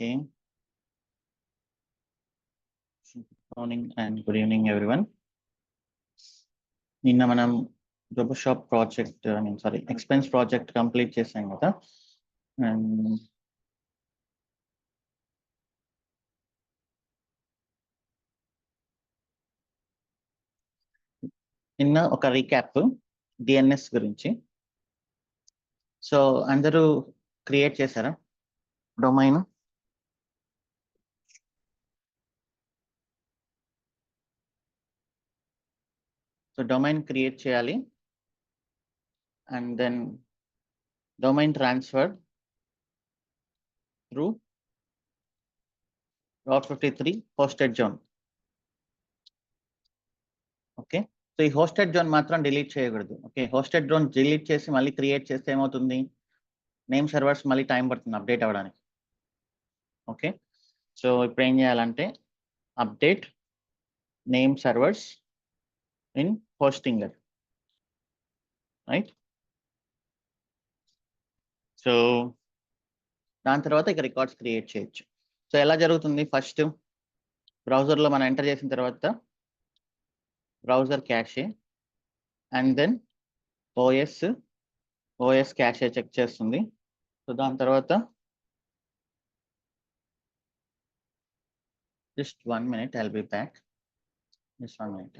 Okay. Good morning and good evening, everyone. నిన్న మనం RoboShop project expense project complete చేసాం కదా. అండ్ నిన్న ఒక రీక్యాప్ డిఎన్ఎస్ గురించి. సో అందరూ క్రియేట్ చేశారా డొమైన్? సో డొమైన్ క్రియేట్ చేయాలి and then domain transfer through Route 53 hosted zone. Okay, so ఈ హోస్టెడ్ జోన్ మాత్రం డిలీట్ చేయకూడదు. ఓకే, హోస్టెడ్ జోన్ డిలీట్ చేసి మళ్ళీ క్రియేట్ చేస్తే ఏమవుతుంది, నేమ్ సర్వర్స్ మళ్ళీ టైం పడుతుంది అప్డేట్ అవ్వడానికి. ఓకే, సో ఇప్పుడు ఏం చేయాలంటే update name servers in Hostinger, right? So దాని తర్వాత ఇక రికార్డ్స్ క్రియేట్ చేయొచ్చు. సో ఎలా జరుగుతుంది, ఫస్ట్ బ్రౌజర్లో మనం ఎంటర్ చేసిన తర్వాత browser cache and then OS cache check చేస్తుంది. సో దాని తర్వాత just 1 minute, I'll be back. Just 1 minute.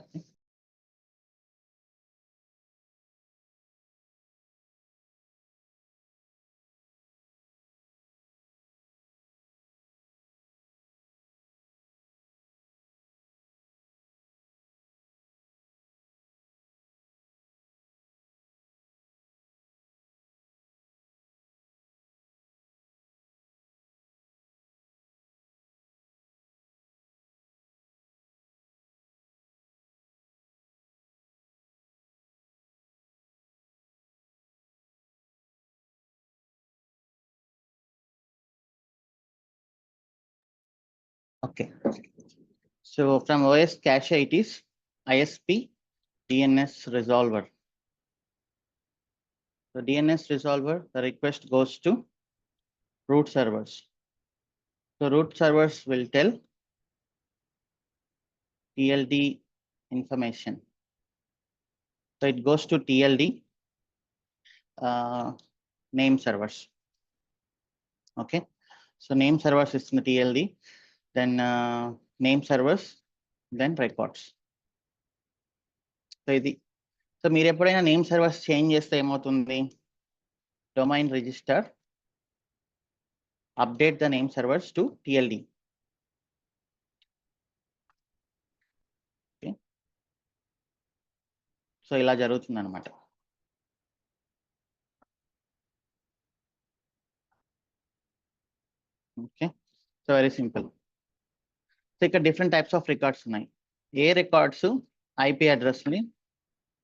Okay. Okay, so from OS cache it is ISP DNS resolver. So DNS resolver, the request goes to root servers. So root servers will tell TLD information. So it goes to TLD name servers. Okay, so name servers is in the TLD, then name servers, then records. So ఇది, so మీరు ఎప్పుడైనా name servers change చేస్తే ఏమవుతుంది, domain register update the name servers to TLD. Okay, so ఇలా జరుగుతుంది అనమాట. Okay, so very simple. So ఇక్కడ different types of records ఉన్నాయి. ఏ రికార్డ్స్ ఐపీ అడ్రస్ని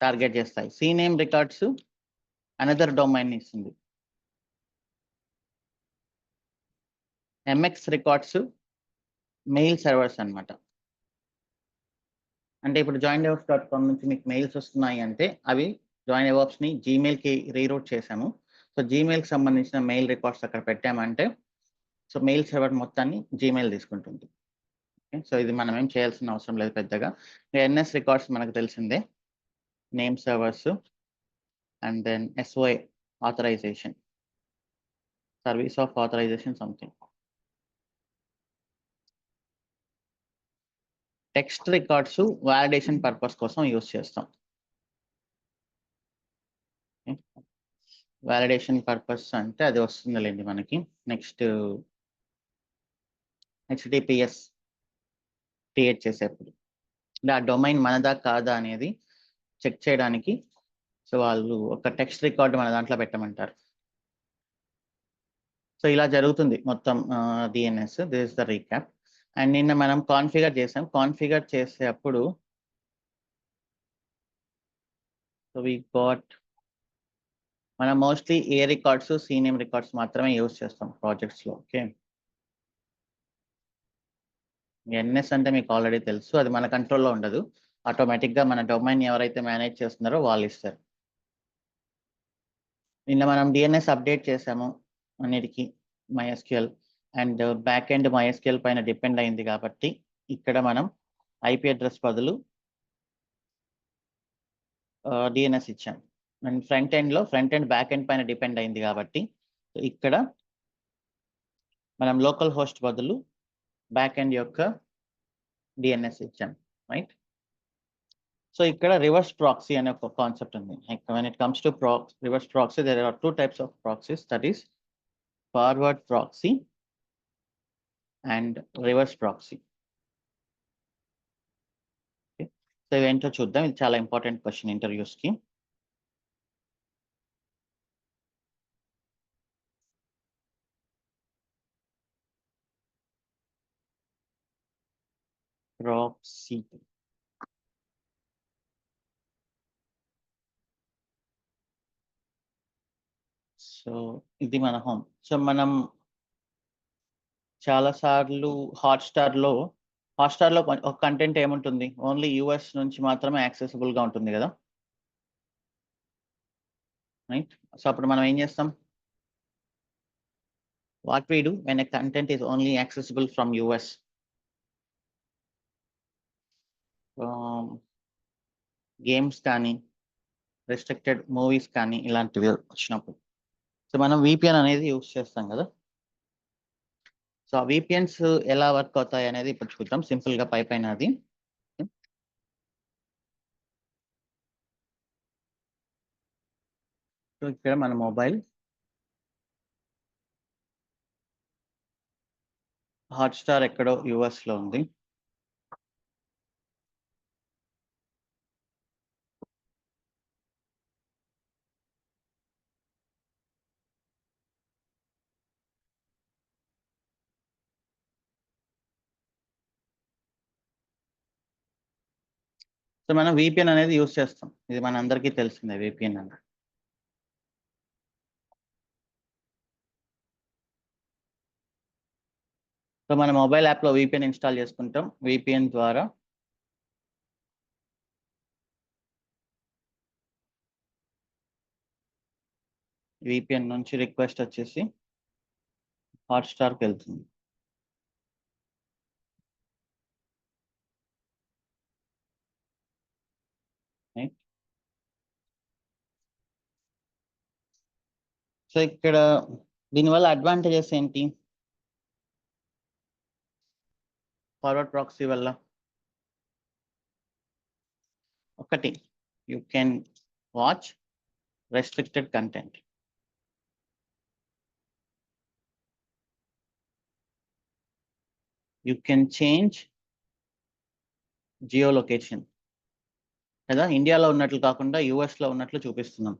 టార్గెట్ చేస్తాయి, సినేమ్ రికార్డ్స్ అనదర్ డొమైన్ ఇస్తుంది, ఎంఎక్స్ రికార్డ్స్ మెయిల్ సర్వర్స్ అనమాట. అంటే ఇప్పుడు joindevOps.com నుంచి మీకు మెయిల్స్ వస్తున్నాయి అంటే అవి joindevOps-ని జీమెయిల్కి రీరూట్ చేసాము. సో జీమెయిల్కి సంబంధించిన మెయిల్ రికార్డ్స్ అక్కడ పెట్టామంటే సో మెయిల్ సర్వర్ మొత్తాన్ని జీమెయిల్ తీసుకుంటుంది. ఓకే, సో ఇది మనం ఏం చేయాల్సిన అవసరం లేదు పెద్దగా. ఎన్ఎస్ రికార్డ్స్ మనకు తెలిసిందే, name servers and then SOA authorisation, service of authorisation something. Text records validation purpose కోసం యూస్ చేస్తాం. వాలిడేషన్ పర్పస్ అంటే అది వస్తుందిలేండి మనకి నెక్స్ట్ HTTPS క్రియేట్ చేసేప్పుడు, అంటే ఆ డొమైన్ మనదా కాదా అనేది చెక్ చేయడానికి సో వాళ్ళు ఒక టెక్స్ట్ రికార్డ్ మన దాంట్లో పెట్టమంటారు. సో ఇలా జరుగుతుంది మొత్తం DNS. This is the recap. And నిన్న మనం కాన్ఫిగర్ చేసాం. కాన్ఫిగర్ చేసేటప్పుడు సో వి గాట్, మనం మోస్ట్లీ ఏ రికార్డ్స్ సినేమ్ రికార్డ్స్ మాత్రమే యూజ్ చేస్తాం ప్రాజెక్ట్స్లో. ఓకే, ఎన్ఎస్ అంటే మీకు ఆల్రెడీ తెలుసు, అది మన కంట్రోల్లో ఉండదు, ఆటోమేటిక్గా మన డొమైన్ ఎవరైతే మేనేజ్ చేస్తున్నారో వాళ్ళు ఇస్తారు. నిన్న మనం DNS అప్డేట్ చేసాము అన్నిటికీ MySQL. And back end MySQL పైన డిపెండ్ అయింది కాబట్టి ఇక్కడ మనం IP అడ్రస్ బదులు DNS ఇచ్చాం. And front end back end పైన డిపెండ్ అయింది కాబట్టి ఇక్కడ మనం లోకల్ హోస్ట్ బదులు బ్యాక్ ఎండ్ యొక్క DNS ఇచ్చాం, రైట్? సో ఇక్కడ రివర్స్ ప్రాక్సీ అనే ఒక కాన్సెప్ట్ ఉంది. When it comes to reverse proxy, there are two types of proxies, that is forward proxy and reverse proxy. Okay. So ఇవేంటో చూద్దాం. ఇది చాలా ఇంపార్టెంట్ క్వశ్చన్ ఇంటర్వ్యూస్ కి. ప్రాక్సీ సో ఇది మన హోమ్. సో మనం చాలా సార్లు హాట్స్టార్ లో ఒక కంటెంట్ ఏముంటుంది, ఓన్లీ US నుంచి మాత్రమే యాక్సెసిబుల్ గా ఉంటుంది కదా, రైట్? సో అప్పుడు మనం ఏం చేస్తాం? What we do when a content is only accessible from US? Games కానీ రెస్ట్రిక్టెడ్ మూవీస్ కానీ ఇలాంటివి వచ్చినప్పుడు సో మనం VPN అనేది యూస్ చేస్తాం కదా. సో ఆ VPNs ఎలా వర్క్ అవుతాయి అనేది ఇప్పుడు చూద్దాం సింపుల్ గా పైన అది. సో ఇక్కడ మన మొబైల్ హాట్స్టార్ ఎక్కడో US లో ఉంది. సో మనం VPN అనేది యూస్ చేస్తాం, ఇది మన అందరికీ తెలిసిందే VPN అని. సో మన మొబైల్ యాప్ లో VPN ఇన్స్టాల్ చేసుకుంటాం. VPN ద్వారా VPN నుంచి రిక్వెస్ట్ వచ్చేసి హాట్స్టార్కి వెళ్తుంది. సో ఇక్కడ దీనివల్ల అడ్వాంటేజెస్ ఏంటి? ఫార్వర్డ్ ప్రాక్సీ వల్ల ఒకటి, you can watch restricted content. You can change geo location కదా, ఇండియాలో ఉన్నట్లు కాకుండా US లో ఉన్నట్లు చూపిస్తున్నాం.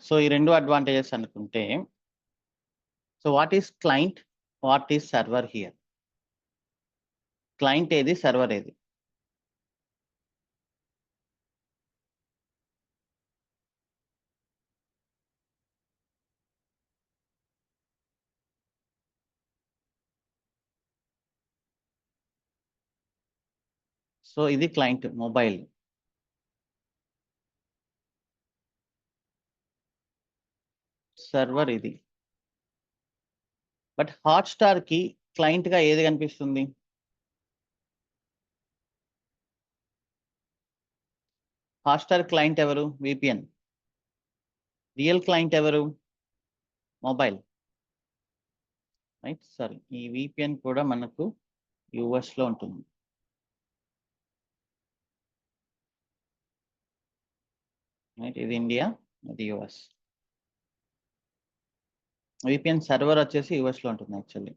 సో ఈ రెండు అడ్వాంటేజెస్ అనుకుంటే, so what is client, what is server here? Client ఏది, సర్వర్ ఏది? సో ఇది క్లయింట్ మొబైల్, సర్వర్ ఇది. బట్ హాట్స్టార్ కి క్లయింట్ గా ఏది కనిపిస్తుంది? హాట్స్టార్ క్లయింట్ ఎవరు? VPN. రియల్ క్లయింట్ ఎవరు? Mobile, right? సరే, ఈ VPN కూడా మనకు US లో ఉంటుంది. రైట్, ఇది ఇండియా, ఇది US. VPN సర్వర్ వచ్చేసి US లో ఉంటుంది యాక్చువల్లీ.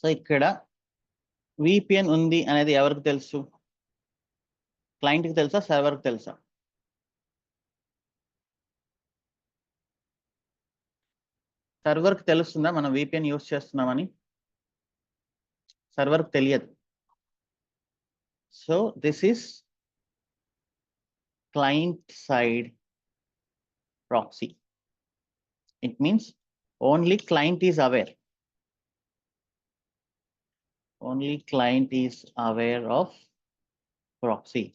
సో ఇక్కడ VPN ఉంది అనేది ఎవరికి తెలుసు? క్లయింట్కి తెలుసా, సర్వర్కి తెలుసా? సర్వర్కి తెలుస్తుందా మనం VPN యూస్ చేస్తున్నామని? సర్వర్కి తెలియదు. So this is client side proxy. It means only client is aware. Only client is aware of proxy.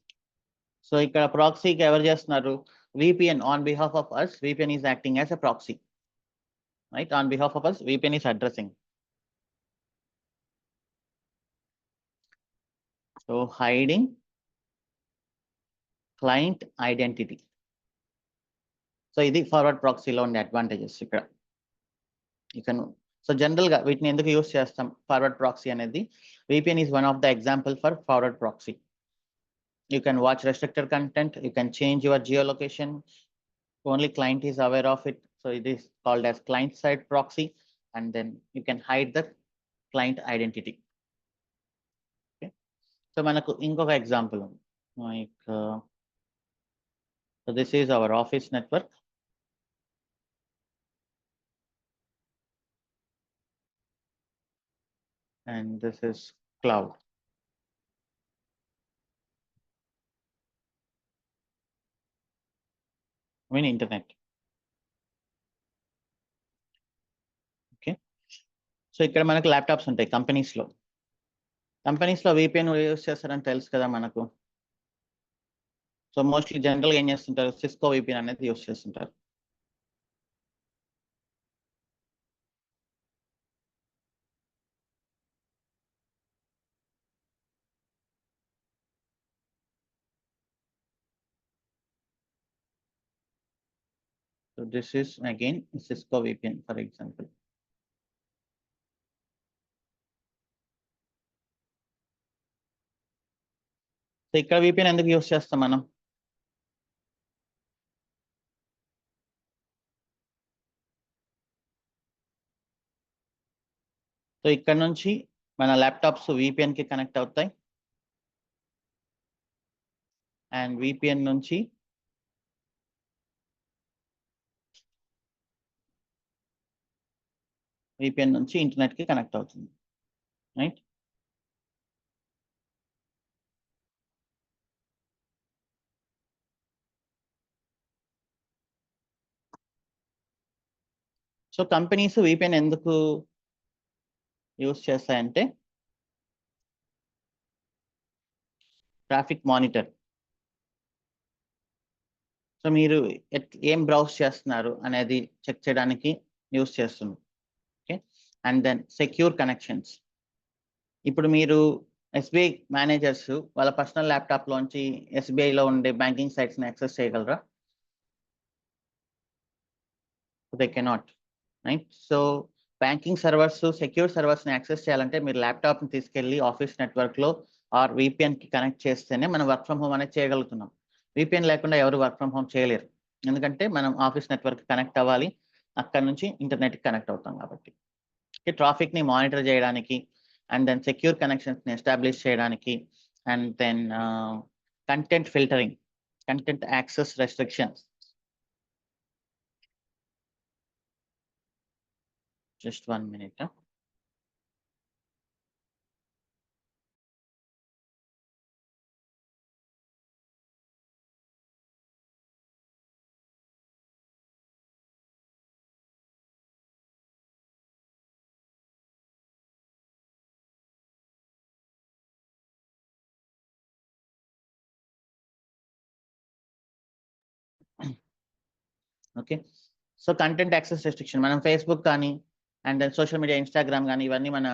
So ఇక్కడ ప్రాక్సీకి ఎవరు చేస్తున్నారు? VPN on behalf of us, VPN is acting as a proxy. Right? On behalf of us, VPN is addressing. So hiding client identity. So ఇది forward ప్రాక్సీలో ఉండే advantages ఇక్కడ. You can, so general గా వీటిని ఎందుకు use చేస్తాం? Forward proxy అనేది VPN is one of the example for forward proxy. You can watch restricted content, you can change your geolocation, only client is aware of it. So it is called as client side proxy, and then you can hide the client identity. Okay. So manaku inkoka example like so this is our office network. And this is cloud. I mean internet. Okay. So ఇక్కడ మనకు laptops ఉంటాయి companies లో. Companies లో VPN use చేస్తారని తెలుసు కదా మనకు. So mostly general గా ఏం చేస్తుంటారు? సిస్కో VPN అనేది యూస్ చేస్తుంటారు. So this is again Cisco VPN, for example. So ఇక్కడ VPN ఎందుకు యూస్ చేస్తాం మనం? సో ఇక్కడ నుంచి మన ల్యాప్టాప్స్ VPN కి కనెక్ట్ అవుతాయి. అండ్ VPN నుంచి ఇంటర్నెట్ కి కనెక్ట్ అవుతుంది. రైట్? సో కంపెనీస్ VPN ఎందుకు యూస్ చేస్తాయంటే ట్రాఫిక్ మానిటర్. సో మీరు ఏం బ్రౌజ్ చేస్తున్నారు అనేది చెక్ చేయడానికి యూస్ చేస్తుంది. Okay. And then secure connections. ఇప్పుడు మీరు SBI మేనేజర్స్ వాళ్ళ పర్సనల్ ల్యాప్టాప్ లోంచి SBIలో ఉండే బ్యాంకింగ్ సైట్స్ ని యాక్సెస్ చేయగలరా? They cannot. Right? So banking servers, secure servers ని యాక్సెస్ చేయాలంటే మీరు ల్యాప్టాప్ ని తీసుకెళ్లి ఆఫీస్ నెట్వర్క్ లో ఆర్ VPN కి కనెక్ట్ చేస్తేనే మనం వర్క్ ఫ్రమ్ హోమ్ అనేది చేయగలుగుతున్నాం. VPN లేకుండా ఎవరు వర్క్ ఫ్రమ్ హోమ్ చేయలేరు. ఎందుకంటే మనం ఆఫీస్ నెట్వర్క్ కనెక్ట్ అవ్వాలి, అక్కడ నుంచి ఇంటర్నెట్ కి కనెక్ట్ అవుతాం కాబట్టి. ట్రాఫిక్ ని మానిటర్ చేయడానికి, అండ్ దెన్ సెక్యూర్ కనెక్షన్స్ ని ఎస్టాబ్లిష్ చేయడానికి, and then content filtering, content access restrictions. Just 1 minute. Okay. So content access restriction మనం ఫేస్బుక్ కానీ and then social media Instagram కానీ ఇవన్నీ మన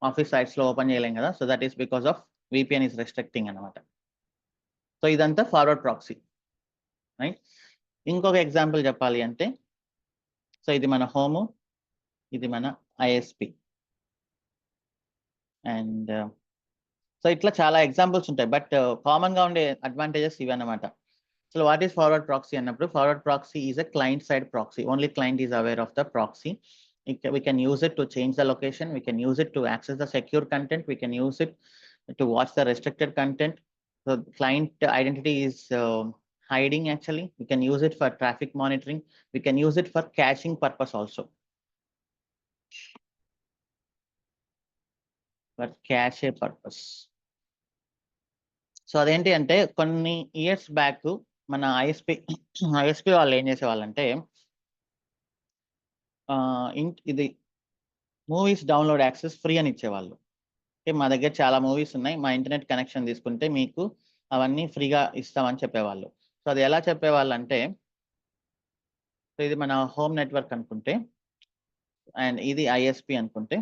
ఆఫీస్ సైట్స్ లో ఓపెన్ చేయలేం కదా. So that is because of VPN is restricting అనమాట. సో ఇదంతా ఫార్వర్డ్ ప్రాక్సీ. రైట్? ఇంకొక ఎగ్జాంపుల్ చెప్పాలి అంటే, సో ఇది మన హోము, ఇది మన ISP. అండ్ సో ఇట్లా చాలా ఎగ్జాంపుల్స్ ఉంటాయి, బట్ కామన్ గా ఉండే అడ్వాంటేజెస్ ఇవి అన్నమాట. So what is forward proxy అన్నప్పుడు? Forward proxy is a client side proxy. Only client is aware of the proxy. We can use it to change the location. We can use it to access the secure content. We can use it to watch the restricted content. So client identity is hiding actually. We can use it for traffic monitoring. We can use it for caching purpose also. For cache purpose. So అదేంటి అంటే కొన్ని years back మన ISP వాళ్ళు ఏం చేసేవాళ్ళంటే ఇది movies download access free అని ఇచ్చేవాళ్ళు. మా దగ్గర చాలా మూవీస్ ఉన్నాయి, మా ఇంటర్నెట్ కనెక్షన్ తీసుకుంటే మీకు అవన్నీ ఫ్రీగా ఇస్తామని చెప్పేవాళ్ళు. సో అది ఎలా చెప్పేవాళ్ళు అంటే, ఇది మన హోమ్ నెట్వర్క్ అనుకుంటే అండ్ ఇది ఐఎస్పి అనుకుంటే,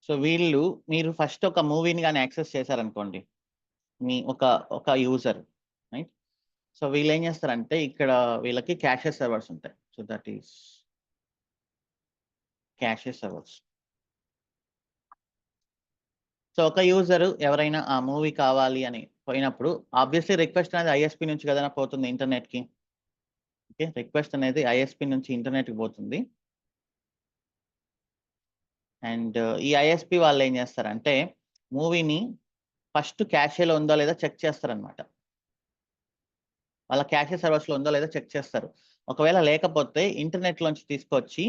సో మీరు ఫస్ట్ ఒక మూవీని కానీ యాక్సెస్ చేశారనుకోండి, మీ ఒక యూజర్, రైట్? సో వీళ్ళు ఏం చేస్తారంటే ఇక్కడ వీళ్ళకి క్యాషే సర్వర్స్ ఉంటాయి. So that is cache servers. So ఒక యూజర్ ఎవరైనా ఆ మూవీ కావాలి అని పోయినప్పుడు ఆబ్వియస్లీ రిక్వెస్ట్ అనేది ఐఎస్పి నుంచి కదా పోతుంది ఇంటర్నెట్కి. ఓకే, రిక్వెస్ట్ అనేది ఐఎస్పి నుంచి ఇంటర్నెట్కి పోతుంది. అండ్ ఈ ఐఎస్పి వాళ్ళు ఏం చేస్తారంటే మూవీని ఫస్ట్ క్యాషేలో ఉందో లేదో చెక్ చేస్తారనమాట. వాళ్ళ క్యాషే సర్వర్స్లో ఉందో లేదో చెక్ చేస్తారు. ఒకవేళ లేకపోతే ఇంటర్నెట్లోంచి తీసుకొచ్చి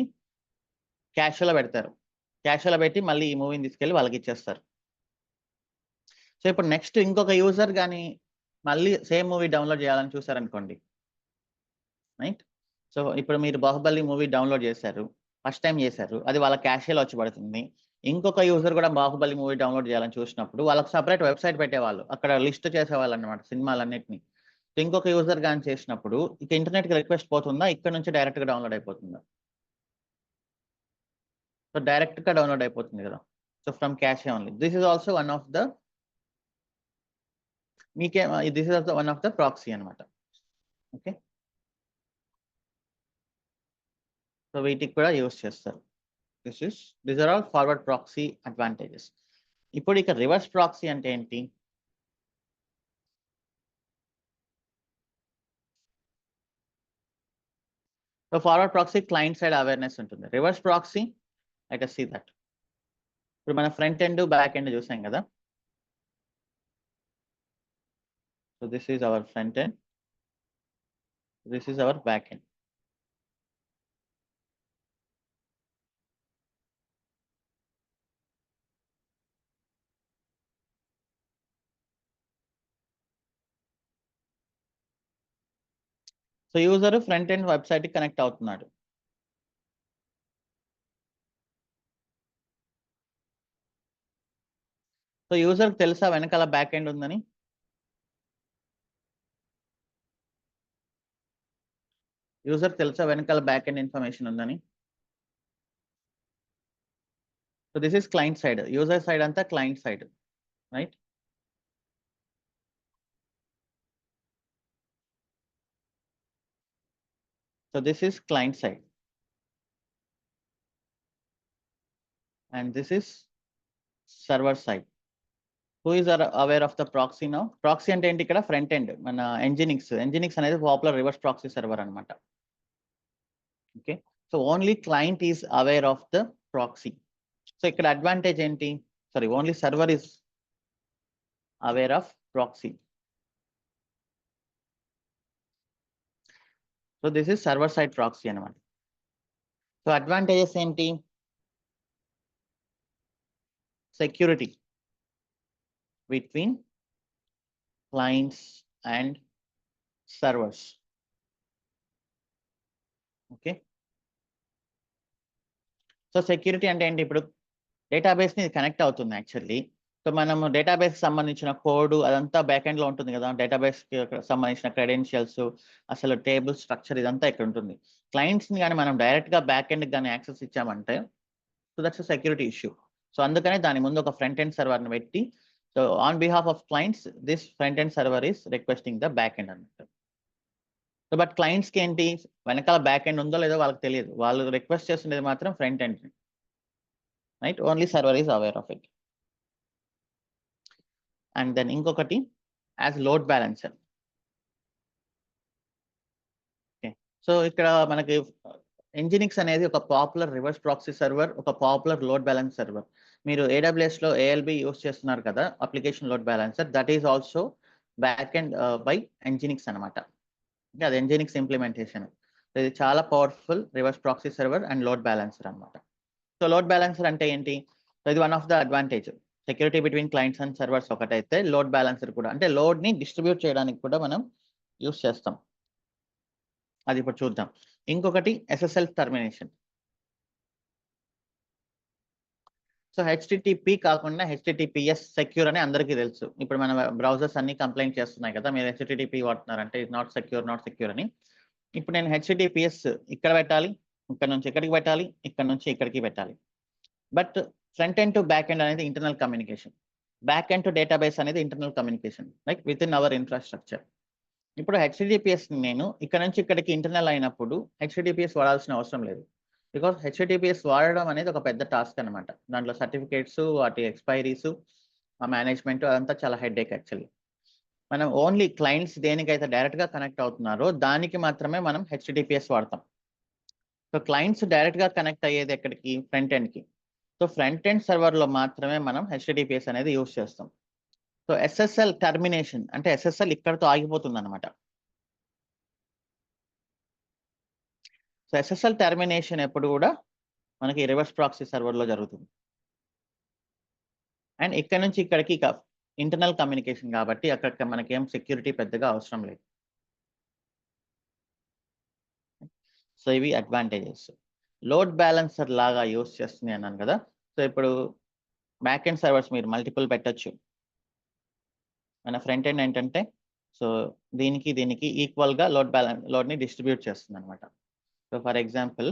క్యాషేలో పెడతారు. క్యాషేలో పెట్టి మళ్ళీ ఈ మూవీని తీసుకెళ్ళి వాళ్ళకి ఇచ్చేస్తారు. సో ఇప్పుడు నెక్స్ట్ ఇంకొక యూజర్ కానీ మళ్ళీ సేమ్ మూవీ డౌన్లోడ్ చేయాలని చూసారనుకోండి, రైట్? సో ఇప్పుడు మీరు బాహుబలి మూవీ డౌన్లోడ్ చేశారు, ఫస్ట్ టైం చేశారు, అది వాళ్ళ క్యాషేలో వచ్చి పడుతుంది. ఇంకొక యూజర్ కూడా బాహుబలి మూవీ డౌన్లోడ్ చేయాలని చూసినప్పుడు వాళ్ళకి సపరేట్ వెబ్సైట్ పెట్టేవాళ్ళు, అక్కడ లిస్ట్ చేసేవాళ్ళు అనమాట సినిమాలన్నింటినీ. ఇంకొక యూజర్ కానీ చేసినప్పుడు ఇక ఇంటర్నెట్కి రిక్వెస్ట్ పోతుందా, ఇక్కడ నుంచి డైరెక్ట్గా డౌన్లోడ్ అయిపోతుందా? సో డైరెక్ట్గా డౌన్లోడ్ అయిపోతుంది కదా. So from cache only. This is also one of the this is also one of the proxy అనమాట. ఓకే, సో వీటికి కూడా యూస్ చేస్తారు. These are all forward proxy advantages. ఇప్పుడు ఇక రివర్స్ ప్రాక్సీ అంటే ఏంటి? So forward proxy client side awareness ఉంటుంది. Reverse proxy, let us see that. ఇప్పుడు మన ఫ్రంట్ ఎండ్ బ్యాక్ ఎండ్ చూసాం కదా. So this is our front end, this is our back end. So user front end website కి connect అవుతున్నాడు. So user తెలుసా వెనకాల back end ఉందని? User తెలుసా వెనకాల బ్యాక్ ఎండ్ ఇన్ఫర్మేషన్ ఉందని? So this is client side, user side అంతా client side, right? So this is client side and this is server side. Who is aware of the proxy now? Proxy అంటే ఏంటి ఇక్కడ? Front end మన Nginx అనేది popular reverse proxy server అనమాట. Okay, so only client is aware of the proxy. So ఇక్కడ advantage ఏంటి? Sorry, only server is aware of proxy. So this is server side proxy అనమాట. So advantages ఏంటి? Security between clients and servers. Okay, so security అంటే ఏంటి? ఇప్పుడు డేటాబేస్ని connect అవుతుంది actually. So మనం database సంబంధించిన కోడ్ అదంతా బ్యాక్ ఎండ్ లో ఉంటుంది కదా. డేటాబేస్ సంబంధించిన క్రెడెన్షియల్స్, అసలు టేబుల్ స్ట్రక్చర్ ఇదంతా ఇక్కడ ఉంటుంది. క్లయింట్స్ ని కానీ మనం డైరెక్ట్ గా బ్యాక్ ఎండ్ కానీ యాక్సెస్ ఇచ్చామంటే so that's security issue. So అందుకనే దాని ముందు ఒక ఫ్రంట్ ఎండ్ సర్వర్ ని పెట్టి, so on behalf of clients this front end server is requesting the back end అన్నట్టు. సో బట్ క్లయింట్స్ కి ఏంటి, వెనకాల బ్యాక్ ఎండ్ ఉందో లేదో వాళ్ళకి తెలియదు, వాళ్ళు రిక్వెస్ట్ చేస్తుండేది మాత్రం front end, right? Only server is aware of it. And then ఇంకొకటి as load balancer. Okay, so ఇక్కడ మనకి Nginx అనేది ఒక పాపులర్ రివర్స్ ప్రాక్సీ సర్వర్, ఒక పాపులర్ లోడ్ బ్యాలెన్స్ సర్వర్. మీరు AWS లో ALB యూస్ చేస్తున్నారు కదా, application load balancer, that is also back end by Nginx అనమాట. అది Nginx ఇంప్లిమెంటేషన్. ఇది చాలా powerful reverse proxy server and load balancer అనమాట. సో లోడ్ బ్యాలెన్సర్ అంటే ఏంటి? సో ఇది one of the advantage. Security between clients and servers ఒకటైతే load balancer కూడా, అంటే లోడ్ ని డిస్ట్రిబ్యూట్ చేయడానికి కూడా మనం యూస్ చేస్తాం. అది ఇప్పుడు చూద్దాం. ఇంకొకటి SSL టర్మినేషన్. సో HTTP కాకుండా HTTPS సెక్యూర్ అని అందరికీ తెలుసు. ఇప్పుడు మన బ్రౌజర్స్ అన్ని కంప్లైంట్ చేస్తున్నాయి కదా, మీరు HTTP వాడుతున్నారంటే ఇది నాట్ సెక్యూర్ అని. ఇప్పుడు నేను HTTPS ఇక్కడ పెట్టాలి, ఇక్కడ నుంచి ఇక్కడికి పెట్టాలి, ఇక్కడ నుంచి ఇక్కడికి పెట్టాలి. But front end to back end అనేది internal communication, back end to database అనేది internal communication, like with in our infrastructure. ఇప్పుడు HTTPS నేను ఇక్కడ నుంచి ఇక్కడికి ఇంటర్నల్ అయినప్పుడు HTTPS వాడాల్సిన అవసరం లేదు. బికాస్ HTTPS వాడడం అనేది ఒక పెద్ద టాస్క్ అనమాట. దాంట్లో సర్టిఫికేట్స్, వాటి ఎక్స్పైరీస్, ఆ మేనేజ్మెంట్ అదంతా చాలా హెడేక్ యాక్చువల్లీ. మనం ఓన్లీ క్లయింట్స్ దేనికైతే డైరెక్ట్ గా కనెక్ట్ అవుతున్నారో దానికి మాత్రమే మనం HTTPS వాడతాం. సో క్లయింట్స్ డైరెక్ట్ గా కనెక్ట్ అయ్యేది ఎక్కడికి? ఫ్రంట్ ఎండ్ కి. సో ఫ్రంట్ ఎండ్ సర్వర్ లో మాత్రమే మనం HTTPS అనేది యూస్ చేస్తాం. సో SSL టర్మినేషన్ అంటే SSL ఇక్కడతో ఆగిపోతుంది అనమాట. సో SSL టర్మినేషన్ ఎప్పుడు కూడా మనకి రివర్స్ ప్రాక్సీ సర్వర్ లో జరుగుతుంది. అండ్ ఇక్కడ నుంచి ఇక్కడికి ఇంటర్నల్ కమ్యూనికేషన్ కాబట్టి అక్కడ మనకి ఏం సెక్యూరిటీ పెద్దగా అవసరం లేదు. సో ఇవి అడ్వాంటేజెస్. లోడ్ బ్యాలెన్సర్ లాగా యూస్ చేస్తుంది అన్నాను కదా. సో ఇప్పుడు బ్యాక్ ఎండ్ సర్వర్స్ మీరు మల్టిపుల్ పెట్టొచ్చు. మన ఫ్రంట్ ఎండ్ ఏంటంటే సో దీనికి ఈక్వల్ గా లోడ్ ని డిస్ట్రిబ్యూట్ చేస్తుంది అనమాట. సో ఫర్ ఎగ్జాంపుల్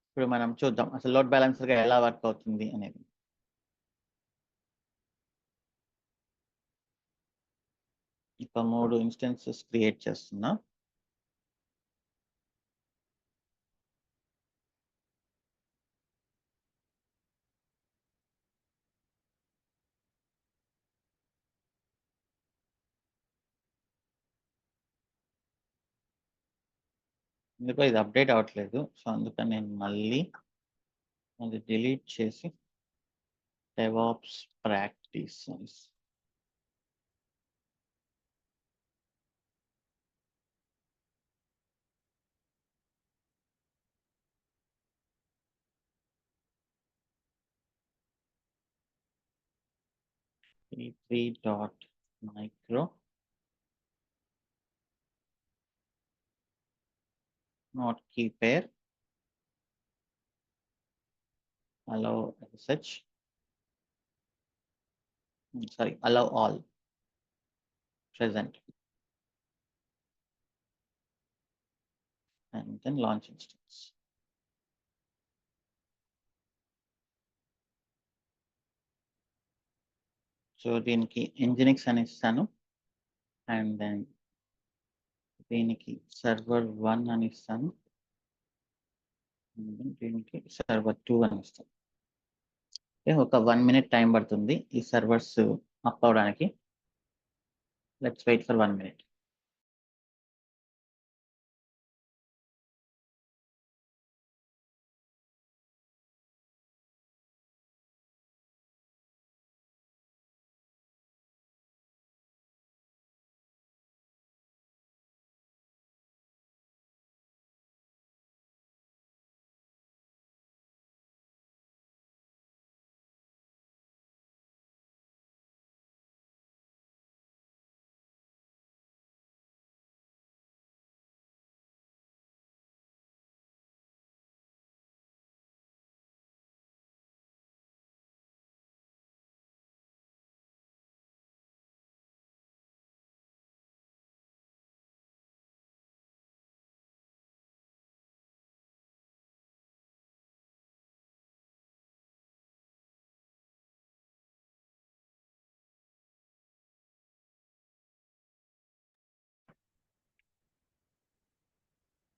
ఇప్పుడు మనం చూద్దాం అసలు లోడ్ బ్యాలెన్సర్ గా ఎలా వర్క్ అవుతుంది అనేది. ఇక 3 ఇన్స్టెన్సెస్ క్రియేట్ చేస్తున్నా. ఎందుకో ఇది అప్డేట్ అవ్వట్లేదు. సో అందుకని నేను మళ్ళీ అది డిలీట్ చేసి DevOps practices t3.micro not key pair allow such sorry allow all present and then launch instance. So దీనికి Nginx అని ఇస్తాను అండ్ దెన్ దీనికి server1 అని ఇస్తాను, దీనికి server2 అని ఇస్తాను. ఒక 1 minute టైం పడుతుంది ఈ సర్వర్స్ అప్ అవడానికి. Let's wait for 1 minute.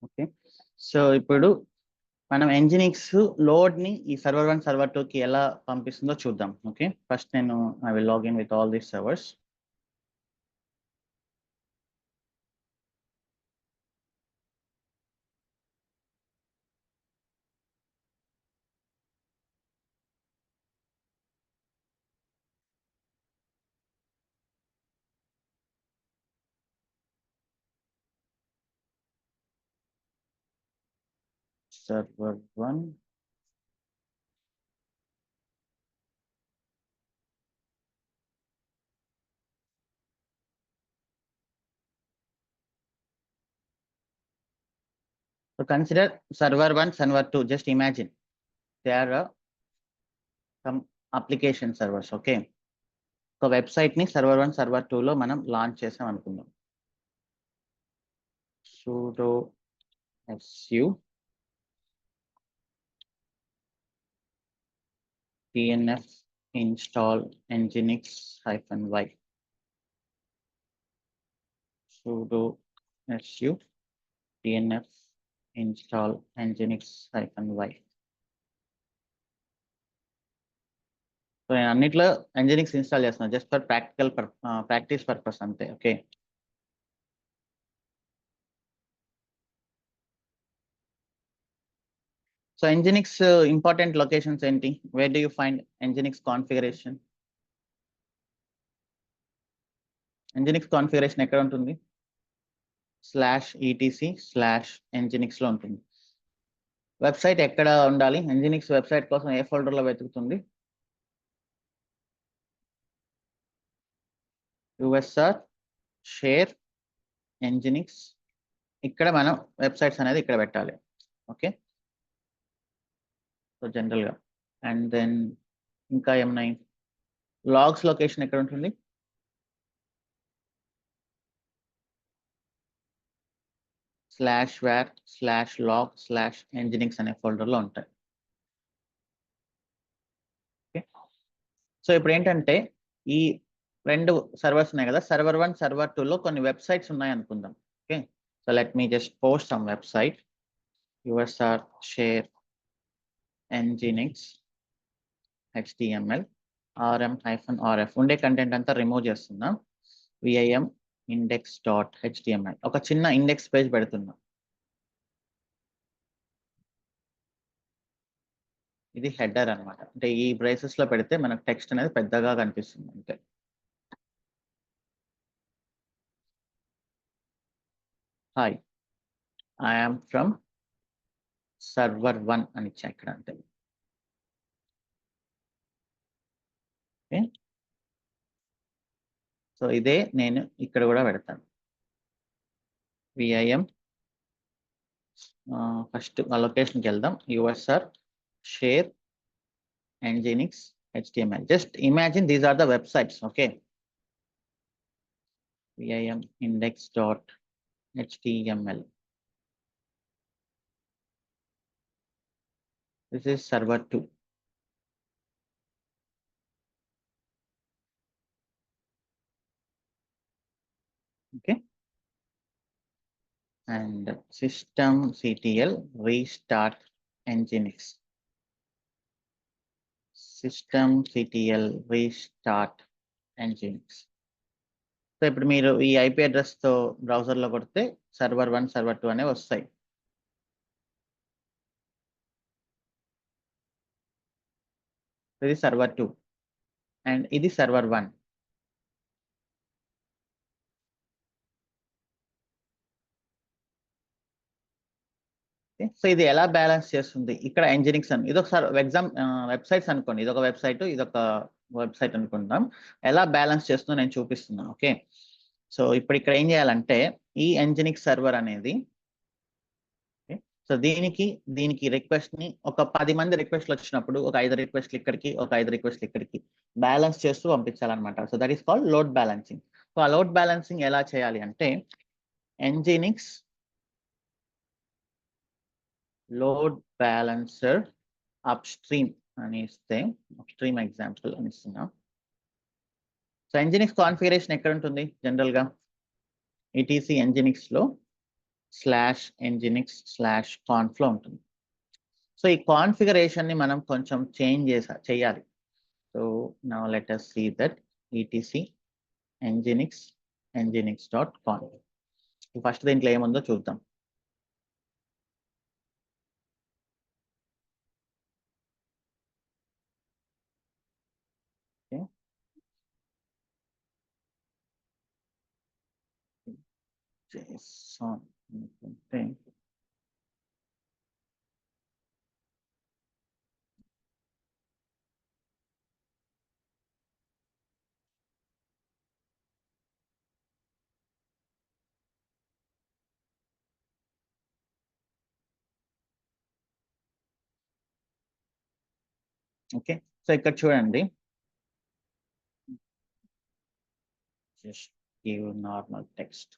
Okay, so ఇప్పుడు మనం Nginx లోడ్ ని ఈ server1 server2 కి ఎలా పంపిస్తుందో చూద్దాం. ఓకే, ఫస్ట్ నేను I will login with all these servers. server1 So consider server 1, server 2. Just imagine they are some application servers. Okay. So website ni server 1, server 2 లో మనం launch చేసాం అనుకుందాం. sudo su dnf install nginx-y. sudo su dnf install nginx-y. So నేను అన్నిట్లో nginx install చేస్తున్నాను just for practice purpose అంతే. Okay. So nginx important locations ఏంటి? Where do you find nginx configuration? nginx configuration ఎక్కడ ఉంటుంది? /etc/nginx లో ఉంటుంది. Website ఎక్కడ ఉండాలి? nginx వెబ్సైట్ కోసం ఏ ఫోల్డర్ లో వెతుకుతుంది? usr share nginx. ఇక్కడ మనం వెబ్సైట్స్ అనేది ఇక్కడ పెట్టాలి. ఓకే. సో జనరల్ గా అండ్ దెన్ ఇంకా ఏమున్నాయి? లాగ్స్ లొకేషన్ ఎక్కడ ఉంటుంది? /var/log/nginx అనే ఫోల్డర్ లో ఉంటాయి. ఓకే. సో ఇప్పుడు ఏంటంటే ఈ రెండు సర్వర్స్ ఉన్నాయి కదా, సర్వర్ 1, సర్వర్ 2 లో కొన్ని వెబ్సైట్స్ ఉన్నాయి అనుకుందాం. ఓకే. సో లెట్ మీ just post some website usr share nginx html rm-rf ఉండే కంటెంట్ అంతా రిమూవ్ చేస్తున్నా. vim index.html ఒక చిన్న ఇండెక్స్ పేజ్ పెడుతున్నా. ఇది హెడర్ అన్నమాట. అంటే ఈ బ్రేసెస్ లో పెడితే మనకు టెక్స్ట్ అనేది పెద్దగా కనిపిస్తుంది అంతే. హాయ్ ఐఎమ్ ఫ్రమ్ సర్వర్ 1 అని ఇచ్చా ఇక్కడ అంతే. ఓకే. సో ఇదే నేను ఇక్కడ కూడా పెడతాను. vim ఫస్ట్ ఆ లొకేషన్కి వెళ్దాం. usr share nginx html. Just imagine these are the websites. Okay. vim index.html. This is server 2. Okay. And systemctl restart nginx. systemctl restart nginx. So ఇప్పుడు మీరు ఈ ఐపీ అడ్రస్ తో బ్రౌజర్ లో కొడితే సర్వర్ 1, సర్వర్ 2 అనేవి వస్తాయి. ఇది సర్వర్ 2 అండ్ ఇది సర్వర్ 1. సో ఇది ఎలా బ్యాలెన్స్ చేస్తుంది? ఇక్కడ nginx అని ఇది ఒకసారి వెబ్సైట్స్ అనుకోండి. ఇదొక వెబ్సైట్, ఇదొక వెబ్సైట్ అనుకుంటాం. ఎలా బ్యాలెన్స్ చేస్తుందో నేను చూపిస్తున్నాను. ఓకే. సో ఇప్పుడు ఇక్కడ ఏం చేయాలంటే ఈ nginx సర్వర్ అనేది, సో దీనికి రిక్వెస్ట్ ని ఒక 10 మంది రిక్వెస్ట్లు వచ్చినప్పుడు ఒక 5 రిక్వెస్ట్లు ఇక్కడికి, ఒక 5 రిక్వెస్ట్లు ఇక్కడికి బ్యాలెన్స్ చేస్తూ పంపించాలన్నమాట. So that is called load balancing. So ఆ లోడ్ బ్యాలెన్సింగ్ ఎలా చేయాలి అంటే nginx లోడ్ బ్యాలెన్సర్ అప్స్ట్రీమ్ అని ఇస్తే, అప్స్ట్రీమ్ ఎగ్జాంపుల్ అని ఇస్తున్నాం. సో nginx కాన్ఫిగరేషన్ ఎక్కడ ఉంటుంది? జనరల్ గా etc nginx లో /nginx/conf లో ఉంటుంది. సో ఈ కాన్ఫిగరేషన్ ని మనం కొంచెం చేంజ్ చేయాలి. So now let us see that etc nginx.conf. First దీంట్లో ఏముందో చూద్దాం. JSON అనుకుంటే ఓకే, సో ఇక్కడ చూడండి, జస్ట్ గివ్ నార్మల్ టెక్స్ట్.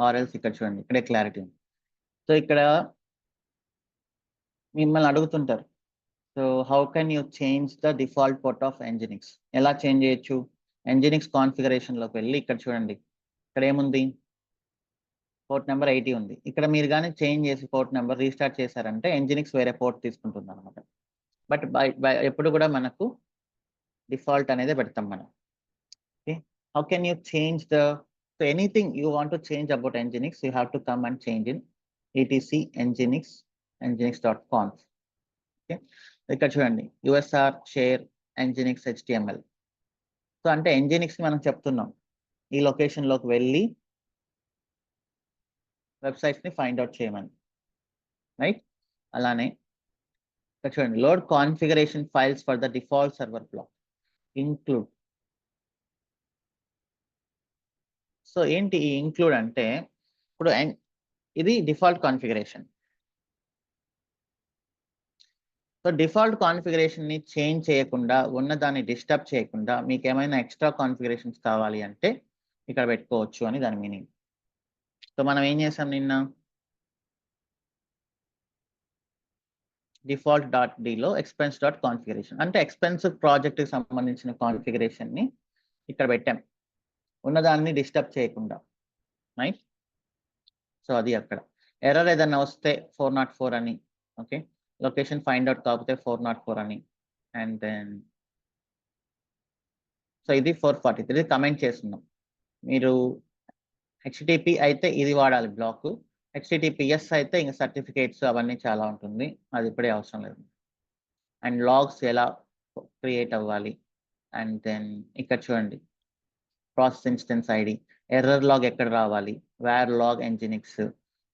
ఆర్ఎల్స్ ఇక్కడ చూడండి, ఇక్కడే క్లారిటీ ఉంది. సో ఇక్కడ మిమ్మల్ని అడుగుతుంటారు, so how can you change the default port of Nginx? ఎలా చేంజ్ చేయొచ్చు? ఎంజినిక్స్ కాన్ఫిగరేషన్లోకి వెళ్ళి ఇక్కడ చూడండి, ఇక్కడ ఏముంది, పోర్ట్ నెంబర్ 80 ఉంది. ఇక్కడ మీరు కానీ చేంజ్ చేసి పోర్ట్ నెంబర్ రీస్టార్ట్ చేశారంటే ఎంజినిక్స్ వేరే పోర్ట్ తీసుకుంటుంది అనమాట. బట్ ఎప్పుడు కూడా మనకు డిఫాల్ట్ అనేది పెడతాం మనం. Okay, how can you change the, so anything you want to change about Nginx, you have to come and change in etc nginx.conf. Okay, ఇక్కడ చూడండి USR share nginx HTML. So అంటే nginx మనం చెప్తున్నాం ఈ లొకేషన్లోకి వెళ్ళి వెబ్సైట్స్ని ఫైండ్ అవుట్ చేయమని, రైట్? అలానే ఇక్కడ చూడండి, load configuration files for the default server block include. So ఏంటి ఈ ఇంక్లూడ్ అంటే, ఇప్పుడు ఇది default configuration. So default కాన్ఫిగరేషన్ని change చేయకుండా, ఉన్నదాన్ని డిస్టర్బ్ చేయకుండా మీకు ఏమైనా ఎక్స్ట్రా కాన్ఫిగరేషన్స్ కావాలి అంటే ఇక్కడ పెట్టుకోవచ్చు అని దాని మీనింగ్. సో మనం ఏం చేసాం నిన్న, default.dలో expense.configuration అంటే ఎక్స్పెన్స్ ప్రాజెక్ట్కి సంబంధించిన కాన్ఫిగరేషన్ని ఇక్కడ పెట్టాం, ఉన్నదాన్ని డిస్టర్బ్ చేయకుండా, రైట్? సో అది అక్కడ ఎర్రర్ ఏదైనా వస్తే 404 అని, ఓకే, లొకేషన్ ఫైండ్ అవుట్ కాకపోతే 404 అని, అండ్ దెన్ సో ఇది 443 కమెంట్ చేస్తున్నాం. మీరు HTTP అయితే ఇది వాడాలి బ్లాక్, HTTPS అయితే ఇంకా సర్టిఫికేట్స్ అవన్నీ చాలా ఉంటుంది, అది ఇప్పుడే అవసరం లేదు. అండ్ లాగ్స్ ఎలా క్రియేట్ అవ్వాలి, అండ్ దెన్ ఇక్కడ చూడండి process instance ID, error log ఎక్కడ రావాలి, where log Nginx,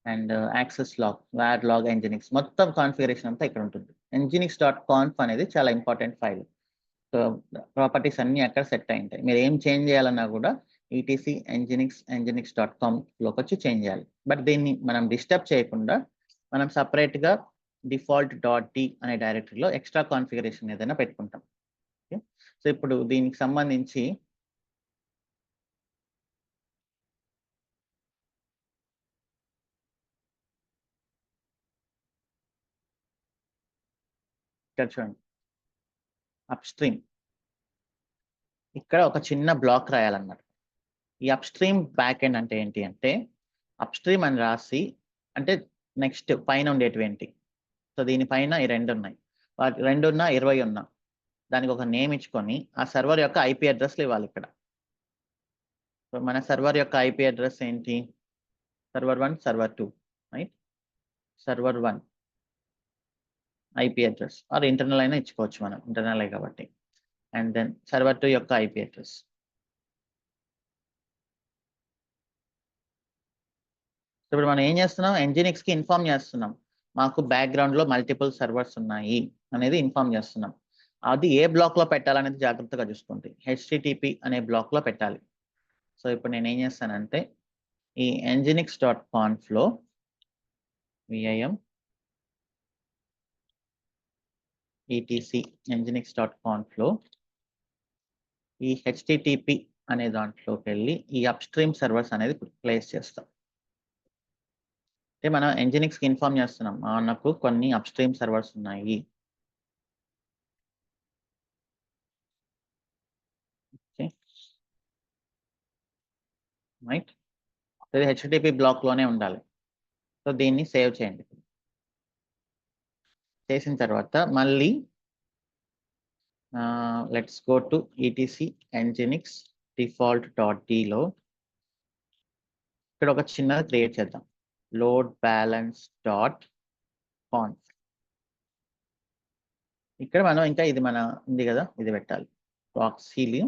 and access log, where log Nginx, మొత్తం కాన్ఫిగరేషన్ అంతా ఇక్కడ ఉంటుంది. nginx.conf అనేది చాలా ఇంపార్టెంట్ ఫైల్. సో ప్రాపర్టీస్ అన్నీ అక్కడ సెట్ అయి ఉంటాయి. మీరు ఏం చేంజ్ చేయాలన్నా కూడా etc nginx.com లోకి వచ్చి చేంజ్ చేయాలి. బట్ దీన్ని మనం డిస్టర్బ్ చేయకుండా మనం సపరేట్గా default.d అనే డైరెక్టరీలో ఎక్స్ట్రా కాన్ఫిగరేషన్ ఏదైనా పెట్టుకుంటాం. ఓకే, సో ఇప్పుడు దీనికి సంబంధించి ఇక్కడ చూడండి అప్స్ట్రీమ్, ఇక్కడ ఒక చిన్న బ్లాక్ రాయాలన్నమాట. ఈ అప్స్ట్రీమ్ బ్యాక్ ఎండ్ అంటే ఏంటి అంటే, అప్స్ట్రీమ్ అని రాసి అంటే నెక్స్ట్ పైన ఉండేటివి ఏంటి, సో దీనిపైన ఈ 2 ఉన్నాయి, 2 ఉన్నా 20 ఉన్నా దానికి ఒక నేమ్ ఇచ్చుకొని ఆ సర్వర్ యొక్క IP అడ్రస్లు ఇవ్వాలి ఇక్కడ. సో మన సర్వర్ యొక్క IP అడ్రస్ ఏంటి, server 1 server 2, right? Server 1 IP address or internal అయినా ఇచ్చుకోవచ్చు, మనం ఇంటర్నలే కాబట్టి. అండ్ దెన్ సర్వర్ 2 యొక్క IP అడ్రస్. ఇప్పుడు మనం ఏం చేస్తున్నాం, nginxకి ఇన్ఫార్మ్ చేస్తున్నాం మాకు బ్యాక్గ్రౌండ్లో మల్టిపుల్ సర్వర్స్ ఉన్నాయి అనేది ఇన్ఫార్మ్ చేస్తున్నాం. అది ఏ బ్లాక్లో పెట్టాలనేది జాగ్రత్తగా చూసుకోండి, HTTP అనే బ్లాక్లో పెట్టాలి. సో ఇప్పుడు నేను ఏం చేస్తానంటే ఈ nginx.confలో vim etc nginx.confలో ఈ HTTP అనే దాంట్లోకి వెళ్ళి ఈ అప్స్ట్రీమ్ సర్వర్స్ అనేది ప్లేస్ చేస్తాం. అంటే మనం nginxకి ఇన్ఫార్మ్ చేస్తున్నాం నాకు కొన్ని అప్స్ట్రీమ్ సర్వర్స్ ఉన్నాయి. Okay, right? ఇది HTTP బ్లాక్లోనే ఉండాలి. సో దీన్ని సేవ్ చేయండి. చేసిన తర్వాత మళ్ళీ let's go to etc nginx default.dలో ఇక్కడ ఒక చిన్నది క్రియేట్ చేద్దాం, load balance.conf. ఇక్కడ మనం ఇంకా ఇది మన ఉంది కదా, ఇది పెట్టాలి, ప్రాక్సీలు.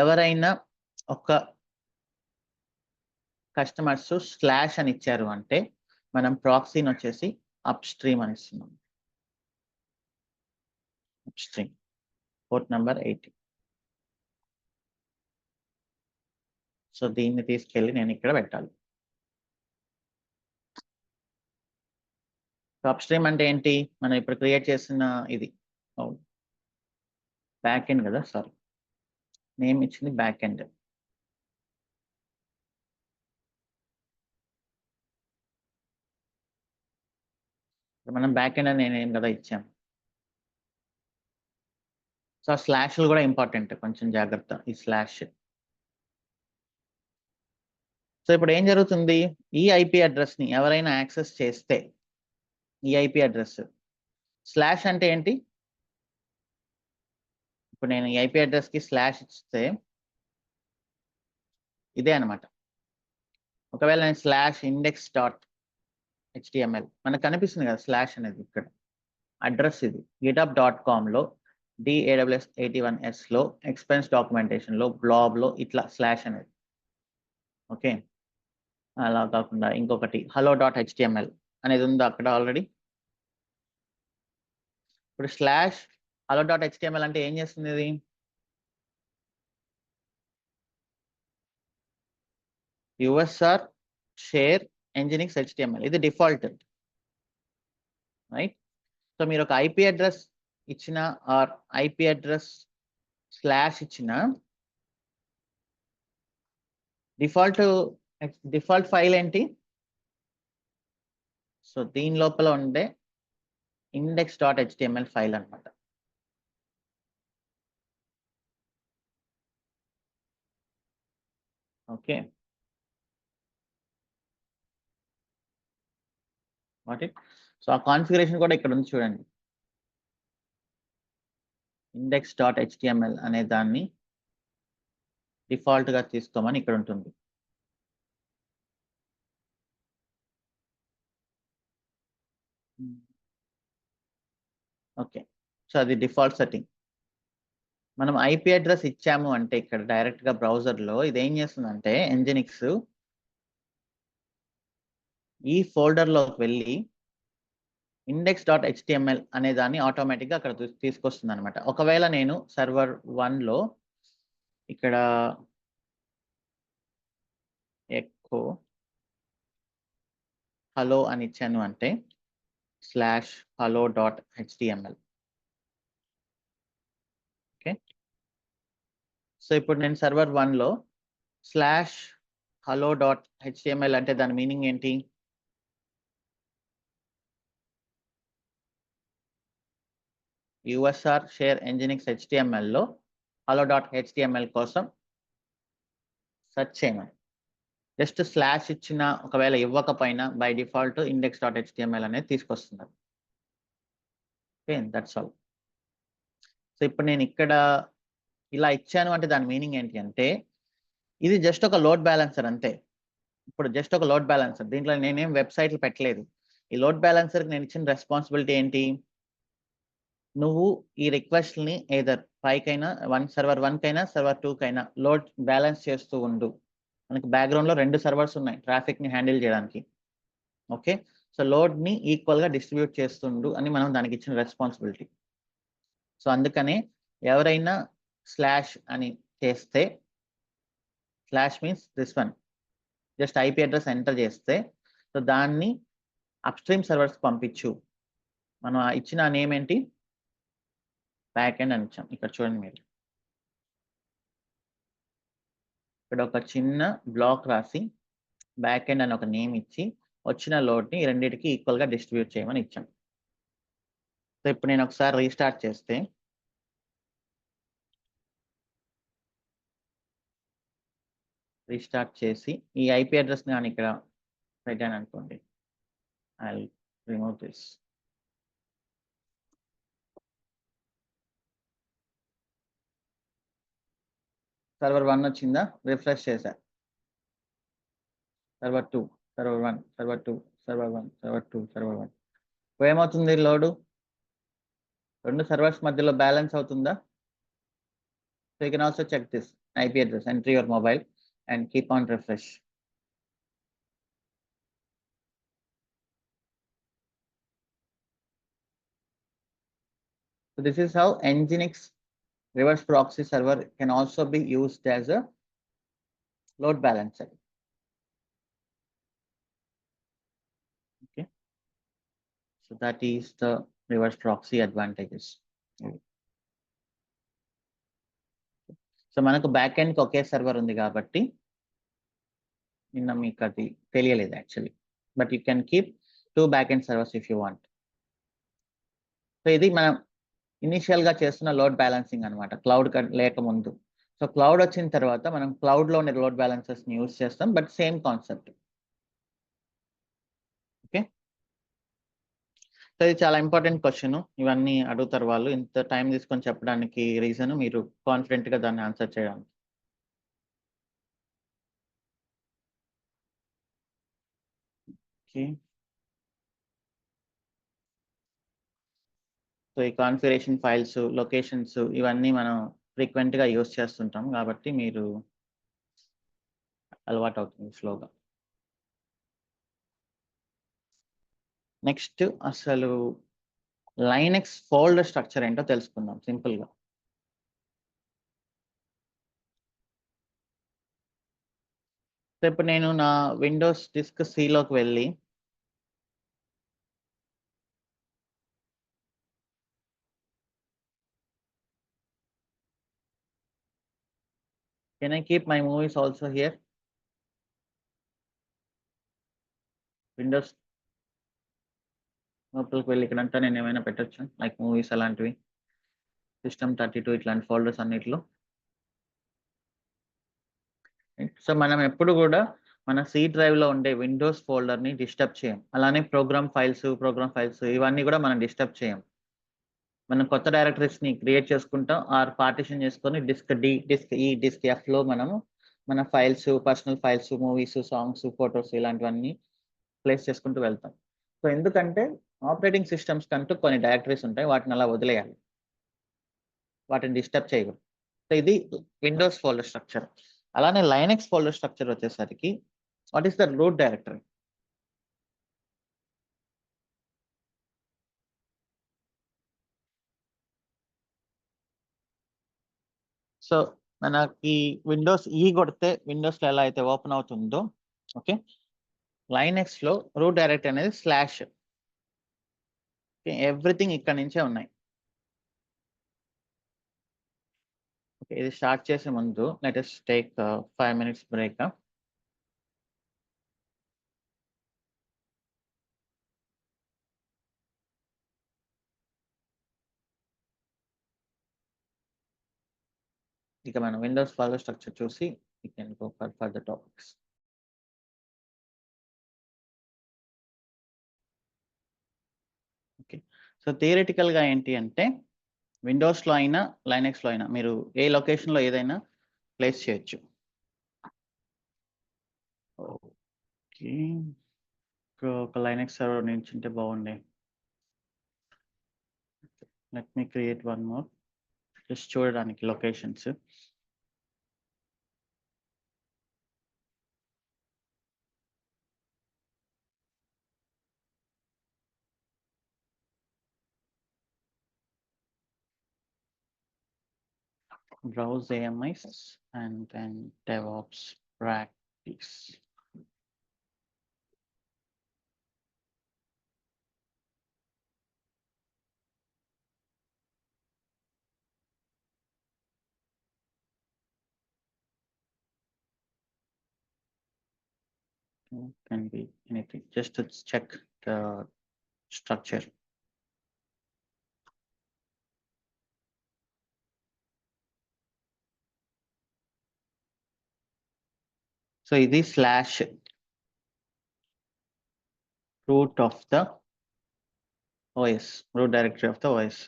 ఎవరైనా ఒక కస్టమర్స్ స్లాష్ అని ఇచ్చారు అంటే మనం ప్రాక్సీని వచ్చేసి అప్స్ట్రీమ్ అని ఇస్తున్నాం, అప్స్ట్రీమ్ పోర్ట్ నెంబర్ 80. సో దీన్ని తీసుకెళ్ళి నేను ఇక్కడ పెట్టాలి. అప్స్ట్రీమ్ అంటే ఏంటి? మనం ఇప్పుడు క్రియేట్ చేసిన ఇది బ్యాక్ ఎండ్ కదా, సారీ నేమ్ ఇచ్చింది బ్యాక్ ఎండ్. మనం బ్యాక్ ఎండ్ అని నేనేం కదా ఇచ్చాం. సో ఆ స్లాష్లు కూడా ఇంపార్టెంట్, కొంచెం జాగ్రత్త ఈ స్లాష్. సో ఇప్పుడు ఏం జరుగుతుంది, ఈ ఐపీ అడ్రస్ ని ఎవరైనా యాక్సెస్ చేస్తే, ఈ ఐపీ అడ్రస్ స్లాష్ అంటే ఏంటి? ఇప్పుడు నేను ఈ ఐపీ అడ్రస్ కి స్లాష్ ఇస్తే ఇదే అనమాట. ఒకవేళ నేను స్లాష్ ఇండెక్స్ డాట్ హెచ్టిఎంఎల్, మనకు కనిపిస్తుంది కదా స్లాష్ అనేది, ఇక్కడ అడ్రస్ ఇది github.com లో DAWS81S లో ఎక్స్పెన్స్ డాక్యుమెంటేషన్ లో బ్లాబ్ లో ఇట్లా స్లాష్ అనేది. ఓకే, అలా కాకుండా ఇంకొకటి hello.html అనేది ఉందా అక్కడ ఆల్రెడీ. ఇప్పుడు స్లాష్ hello.html అంటే ఏం చేస్తుంది ఇది? USR షేర్ nginx HTML, ఇది డిఫాల్ట్, రైట్. సో మీరు ఒక ఐపీ అడ్రస్ ఇచ్చిన ఆర్ ఐపీ అడ్రస్ స్లాష్ ఇచ్చిన డిఫాల్ట్ ఫైల్ ఏంటి? సో దీని లోపల ఉండే index.html ఫైల్ అనమాట. Okay, what it. సో ఆ కాన్ఫిగరేషన్ కూడా ఇక్కడ ఉంది చూడండి, index.html అనే దాన్ని డిఫాల్ట్ గా తీసుకోమని ఇక్కడ ఉంటుంది. ఓకే, సో అది డిఫాల్ట్ సెట్టింగ్. మనం ఐపీ అడ్రస్ ఇచ్చాము అంటే ఇక్కడ డైరెక్ట్ గా బ్రౌజర్ లో ఇది ఏం చేస్తుందంటే ఎంజినిక్స్ ఈ ఫోల్డర్ లోకి వెళ్ళి index.html అనే దాన్ని ఆటోమేటిక్ గా అక్కడ తీసుకొస్తుంది అనమాట. ఒకవేళ నేను సర్వర్ 1 లో ఇక్కడ ఎక్కో హలో అని ఇచ్చాను అంటే /hello.html. ఓకే, సో ఇప్పుడు నేను సర్వర్ 1 లో /hello.html అంటే దాని మీనింగ్ ఏంటి? USR షేర్ nginx HTML లో hello.html కోసం సెర్చ్ చేయమని. జస్ట్ స్లాష్ ఇచ్చిన ఒకవేళ ఇవ్వకపోయినా బై డిఫాల్ట్ index.html అనేది తీసుకొస్తున్నారు. Okay, that's all. సో ఇప్పుడు నేను ఇక్కడ ఇలా ఇచ్చాను అంటే దాని మీనింగ్ ఏంటి అంటే ఇది జస్ట్ ఒక లోడ్ బ్యాలెన్సర్ అంతే. ఇప్పుడు జస్ట్ ఒక లోడ్ బ్యాలెన్సర్, దీంట్లో నేనేం వెబ్సైట్లు పెట్టలేదు. ఈ లోడ్ బ్యాలెన్సర్కి నేను ఇచ్చిన రెస్పాన్సిబిలిటీ ఏంటి? నువ్వు ఈ రిక్వెస్ట్ని ఏదర్ పైకైనా సర్వర్ 1 కైనా సర్వర్ 2 కైనా లోడ్ బ్యాలెన్స్ చేస్తూ ఉండు. మనకి బ్యాక్గ్రౌండ్ లో 2 సర్వర్స్ ఉన్నాయి ట్రాఫిక్ ని హ్యాండిల్ చేయడానికి. ఓకే, సో లోడ్ ని ఈక్వల్ గా డిస్ట్రిబ్యూట్ చేస్తుండు అని మనం దానికి ఇచ్చిన రెస్పాన్సిబిలిటీ. సో అందుకనే ఎవరైనా స్లాష్ అని చేస్తే, slash means this one, just IP address enter చేస్తే సో దాన్ని అప్స్ట్రీమ్ సర్వర్స్ పంపించు. మనం ఇచ్చిన నేమ్ ఏంటి? బ్యాక్ ఎండ్ అని ఇచ్చాం. ఇక్కడ చూడండి మీరు, ఇక్కడ ఒక చిన్న బ్లాక్ రాసి బ్యాక్ ఎండ్ అని ఒక నేమ్ ఇచ్చి వచ్చిన లోడ్ని రెండింటికి ఈక్వల్ గా డిస్ట్రిబ్యూట్ చేయమని ఇచ్చాం. సో ఇప్పుడు నేను ఒకసారి రీస్టార్ట్ చేస్తే రీస్టార్ట్ చేసి ఈ ఐపీ అడ్రస్ నేను ఇక్కడ పెట్టాను అనుకోండి, ఐ రిమూవ్ దిస్. సర్వర్ 1 వచ్చిందా? రిఫ్రెష్ చేశా. Server 2, server 1, server 2, server 1, server 2, server 1. ఏమవుతుంది లోడు? 2 సర్వర్స్ మధ్యలో బ్యాలెన్స్ అవుతుందా? So you can also check this IP address, enter your mobile and keep on refresh. So this is how nginx reverse proxy server can also be used as a load balancer. Okay. So that is the reverse proxy advantages. So మనకు back end ఒకే server ఉంది కాబట్టి నిన్న మీకు అది తెలియలేదు actually, but you can keep 2 back end servers if you want. So ఇది మనం initial గా చేస్తున్న లోడ్ బ్యాలెన్సింగ్ అనమాట, క్లౌడ్ లేకముందు. సో క్లౌడ్ వచ్చిన తర్వాత మనం క్లౌడ్ లో ఉండే లోడ్ బ్యాలెన్సర్స్ ని యూజ్ చేస్తాం, but same concept. Okay, so ఇది చాలా ఇంపార్టెంట్ క్వశ్చన్. ఇవన్నీ అడుగుతారు వాళ్ళు. ఇంత టైం తీసుకొని చెప్పడానికి రీజన్ మీరు కాన్ఫిడెంట్ గా దాన్ని ఆన్సర్ చేయడానికి. ఓకే, సో ఈ కాన్ఫిగరేషన్ ఫైల్స్, లొకేషన్స్ ఇవన్నీ మనం ఫ్రీక్వెంట్ గా యూజ్ చేస్తుంటాం కాబట్టి మీరు అలవాటు అవుతుంది స్లోగా. నెక్స్ట్ అసలు లైనక్స్ ఫోల్డర్ స్ట్రక్చర్ ఏంటో తెలుసుకుందాం సింపుల్ గా. సో ఇప్పుడు నేను నా విండోస్ డిస్క్ సిలోకి వెళ్ళి can I keep my movies also here? Windows లోపలికి వెళ్ళి ఇక్కడంతా నేను ఏమైనా పెట్టచ్చు, లైక్ మూవీస్ అలాంటివి, సిస్టమ్ 32 ఇట్లాంటి ఫోల్డర్స్ అన్నిటిలో. సో మనం ఎప్పుడు కూడా మన సి డ్రైవ్ లో ఉండే విండోస్ ఫోల్డర్ ని డిస్టర్బ్ చేయం. అలానే ప్రోగ్రామ్ ఫైల్స్ ఇవన్నీ కూడా మనం డిస్టర్బ్ చేయం. మనం కొత్త డైరెక్టరీస్ ని క్రియేట్ చేసుకుంటాం ఆర్ పార్టిషన్ చేసుకొని డిస్క్ డి, డిస్క్ ఈ, డిస్క్ ఎఫ్ లో మనము మన files, personal files, movies, songs, photos ఇలాంటివన్నీ ప్లేస్ చేసుకుంటూ వెళ్తాం. సో ఎందుకంటే ఆపరేటింగ్ సిస్టమ్స్ కంటూ కొన్ని డైరెక్టరీస్ ఉంటాయి, వాటిని అలా వదిలేయాలి, వాటిని డిస్టర్బ్ చేయకూడదు. సో ఇది విండోస్ ఫోల్డర్ స్ట్రక్చర్. అలానే లైనక్స్ ఫోల్డర్ స్ట్రక్చర్ వచ్చేసరికి what is the root directory? So మనకి విండోస్ ఈ కొడితే విండోస్ లో ఎలా అయితే ఓపెన్ అవుతుందో, ఓకే, లైనక్స్ లో రూట్ డైరెక్టరీ అనేది స్లాష్. ఎవ్రీథింగ్ ఇక్కడ నుంచే ఉన్నాయి. ఓకే, ఇది స్టార్ట్ చేసే ముందు let us take 5 minutes break. ఇక మనం విండోస్ ఫోల్డర్ స్ట్రక్చర్ చూసి we can go for further topics. Okay, so theoretical గా ఏంటి అంటే విండోస్ లో అయినా లైనక్స్ లో అయినా మీరు ఏ లొకేషన్ లో ఏదైనా ప్లేస్ చేయొచ్చు. ఓకే, ఒక లైనక్స్ సర్వర్ నుంచి ఉంటే బాగుండే. Let me create one more just చూడడానికి locations. Browse AMIs and then DevOps practice. Can be anything, just to check the structure. So ఇది slash root of the OS, root directory of the OS.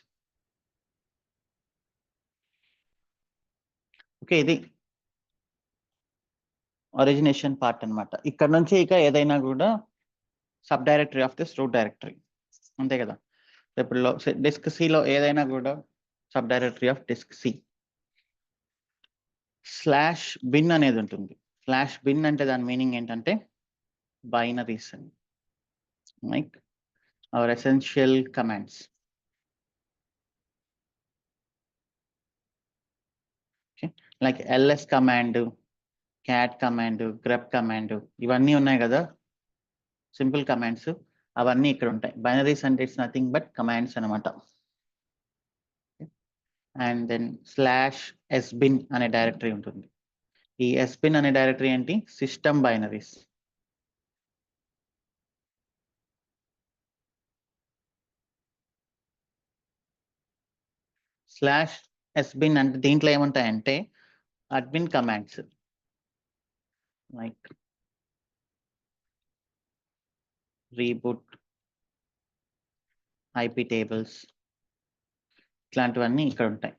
Okay, ఇది origination part అన్నమాట. ఇక్కడ నుంచి ఇక ఏదైనా కూడా sub directory of this root directory, అంతే కదా. ఇప్పుడు డిస్క్ సిలో ఏదైనా కూడా sub directory of disk C. Slash bin అనేది ఉంటుంది. స్లాష్ బిన్ అంటే దాని మీనింగ్ ఏంటంటే బైనరీస్ అని, like our essential commands. Like ls command, cat command, grep command, ఇవన్నీ ఉన్నాయి కదా సింపుల్ కమాండ్స్. అవన్నీ ఇక్కడ ఉంటాయి. బైనరీస్ అంటే ఇట్స్ నథింగ్ బట్ కమాండ్స్ అనమాట. అండ్ దెన్ /sbin అనే డైరెక్టరీ ఉంటుంది. ఈ sbin అనే డైరెక్టరీ ఏంటి? System binaries. /sbin అంటే దీంట్లో ఏముంటాయంటే admin commands like reboot, IP tables, ఇట్లాంటివన్నీ ఇక్కడ ఉంటాయి.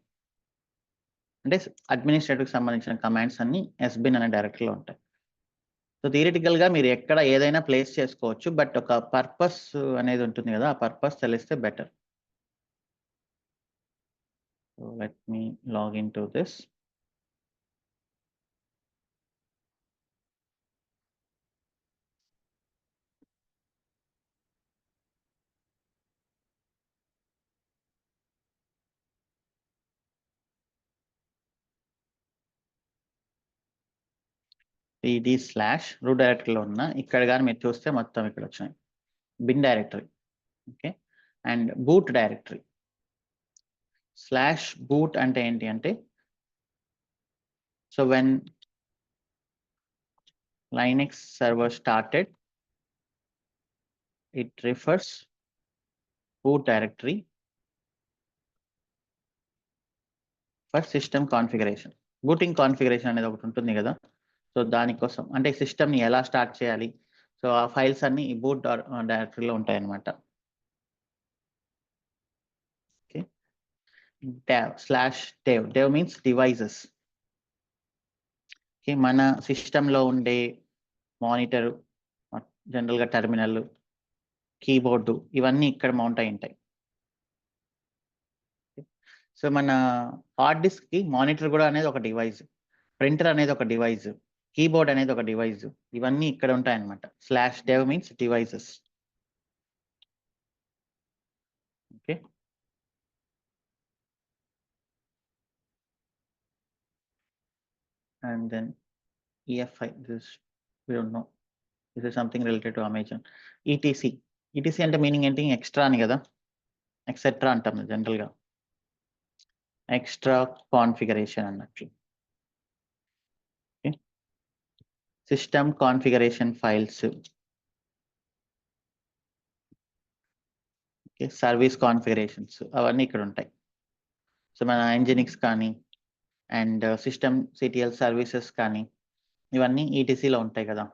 అంటే అడ్మినిస్ట్రేటివ్కి సంబంధించిన కమాండ్స్ అన్ని sbin అనే డైరెక్టరీలో ఉంటాయి. సో థియరిటికల్గా మీరు ఎక్కడ ఏదైనా ప్లేస్ చేసుకోవచ్చు, బట్ ఒక పర్పస్ అనేది ఉంటుంది కదా, ఆ పర్పస్ తెలిస్తే better. So let me log in to this. ఇది /root డైరెక్టరీలో ఉన్న ఇక్కడ కానీ మీరు చూస్తే మొత్తం ఇక్కడ వచ్చినాయి bin directory. Okay, and boot directory. /boot అంటే ఏంటి అంటే, so when Linux server started, it refers boot directory for system configuration. Booting configuration అనేది ఒకటి ఉంటుంది కదా, సో దానికోసం అంటే సిస్టమ్ని ఎలా స్టార్ట్ చేయాలి, సో ఆ ఫైల్స్ అన్ని ఈ బూట్ డైరెక్టరీలో ఉంటాయి అన్నమాట. Okay, /dev means devices. Okay, మన సిస్టంలో ఉండే మానిటర్, జనరల్గా టెర్మినల్, కీబోర్డు, ఇవన్నీ ఇక్కడ మౌంట్ అయి ఉంటాయి. సో మన హార్డ్ డిస్క్కి మానిటర్ కూడా అనేది ఒక డివైస్, ప్రింటర్ అనేది ఒక డివైస్, కీబోర్డ్ అనేది ఒక డివైస్, ఇవన్నీ ఇక్కడ ఉంటాయి అన్నమాట. /dev means devices. Okay, and then EFI, this we don't know, this is something related to Amazon. etc అంటే మీనింగ్ ఏంటి? ఎక్స్ట్రా అని కదా, ఎక్సెట్రా అంటాం జనరల్గా, ఎక్స్ట్రా కాన్ఫిగరేషన్ అన్నట్లు. System configuration files, service configurations, అవన్నీ ఇక్కడ ఉంటాయి. సో మన ఎంజినిక్స్ కానీ అండ్ సిస్టమ్ CTL సర్వీసెస్ కానీ ఇవన్నీ ETCలో ఉంటాయి కదా,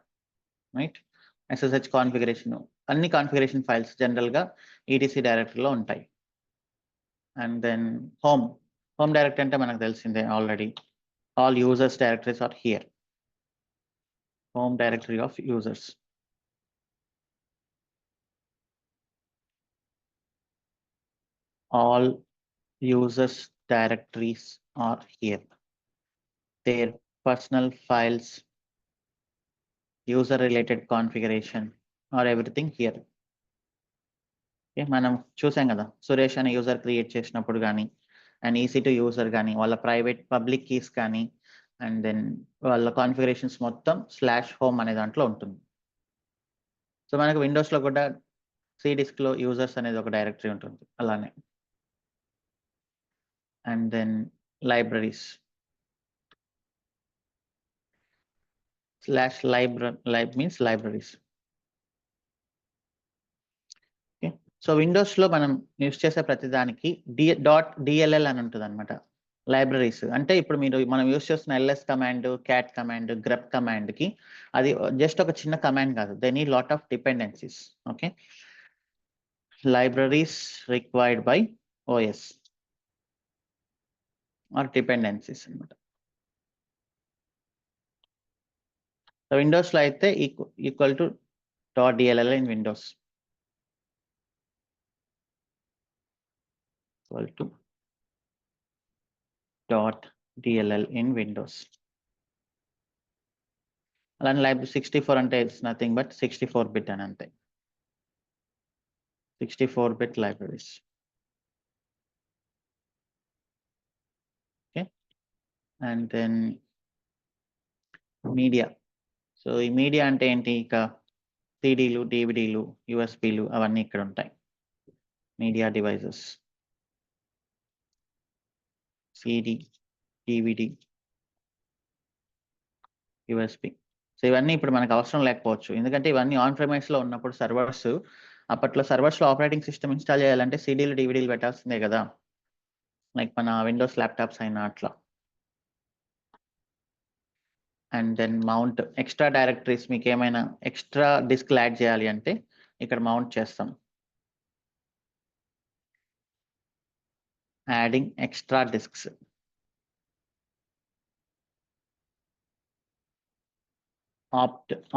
రైట్. SSH కాన్ఫిగరేషన్, అన్ని కాన్ఫిగరేషన్ ఫైల్స్ జనరల్గా ETC డైరెక్టరీలో ఉంటాయి. అండ్ దెన్ హోమ్ డైరెక్టరీ అంటే మనకు తెలిసిందే already, all users directories are here. Home directory of users. All users directories are here. Their personal files, user related configuration or everything here. Okay, మనం చూసాం కదా సురేష్ అనే యూజర్ క్రియేట్ చేసినప్పుడు కానీ and EC2 user కానీ వాళ్ళ ప్రైవేట్ పబ్లిక్ కీస్ కానీ and then వాళ్ళ కాన్ఫిగరేషన్స్ మొత్తం /home అనే దాంట్లో ఉంటుంది. సో మనకు విండోస్లో కూడా C డిస్క్లో యూజర్స్ అనేది ఒక డైరెక్టరీ ఉంటుంది అలానే. And then libraries, /lib means libraries. Okay, so విండోస్లో మనం యూస్ చేసే ప్రతిదానికి .dll అని ఉంటుంది అనమాట. లైబ్రరీస్ అంటే ఇప్పుడు మనం యూస్ చేస్తున్న LS command, cat command, grep కమాండ్కి అది జస్ట్ ఒక చిన్న కమాండ్ కాదు, they need lot of dependencies. Okay, libraries required by OS or dependencies అనమాట. సో విండోస్లో అయితే equal to .dll in Windows, equal to .dll in Windows. అలానే లైబ్రరీ 64 అంటే ఇట్స్ నథింగ్ బట్ 64-bit అని అంతే, 64-bit libraries. Okay, and then media. So ఈ media అంటే ఏంటి? ఇక సిడీలు, డివిడీలు, యూఎస్బీలు అవన్నీ ఇక్కడ ఉంటాయి. Media devices, CD, DVD, USB. So ఇవన్నీ ఇప్పుడు మనకు అవసరం లేకపోవచ్చు, ఎందుకంటే ఇవన్నీ ఆన్ ప్రెమైస్లో ఉన్నప్పుడు సర్వర్స్, అప్పట్లో సర్వర్స్లో ఆపరేటింగ్ సిస్టమ్ ఇన్స్టాల్ చేయాలంటే సిడీలు, డివిడీలు పెట్టాల్సిందే కదా, లైక్ మన విండోస్ ల్యాప్టాప్స్ అయినా అట్లా. And then mount extra directories, మీకు ఏమైనా ఎక్స్ట్రా డిస్క్ యాడ్ చేయాలి అంటే ఇక్కడ మౌంట్ చేస్తాం. Adding extra discs.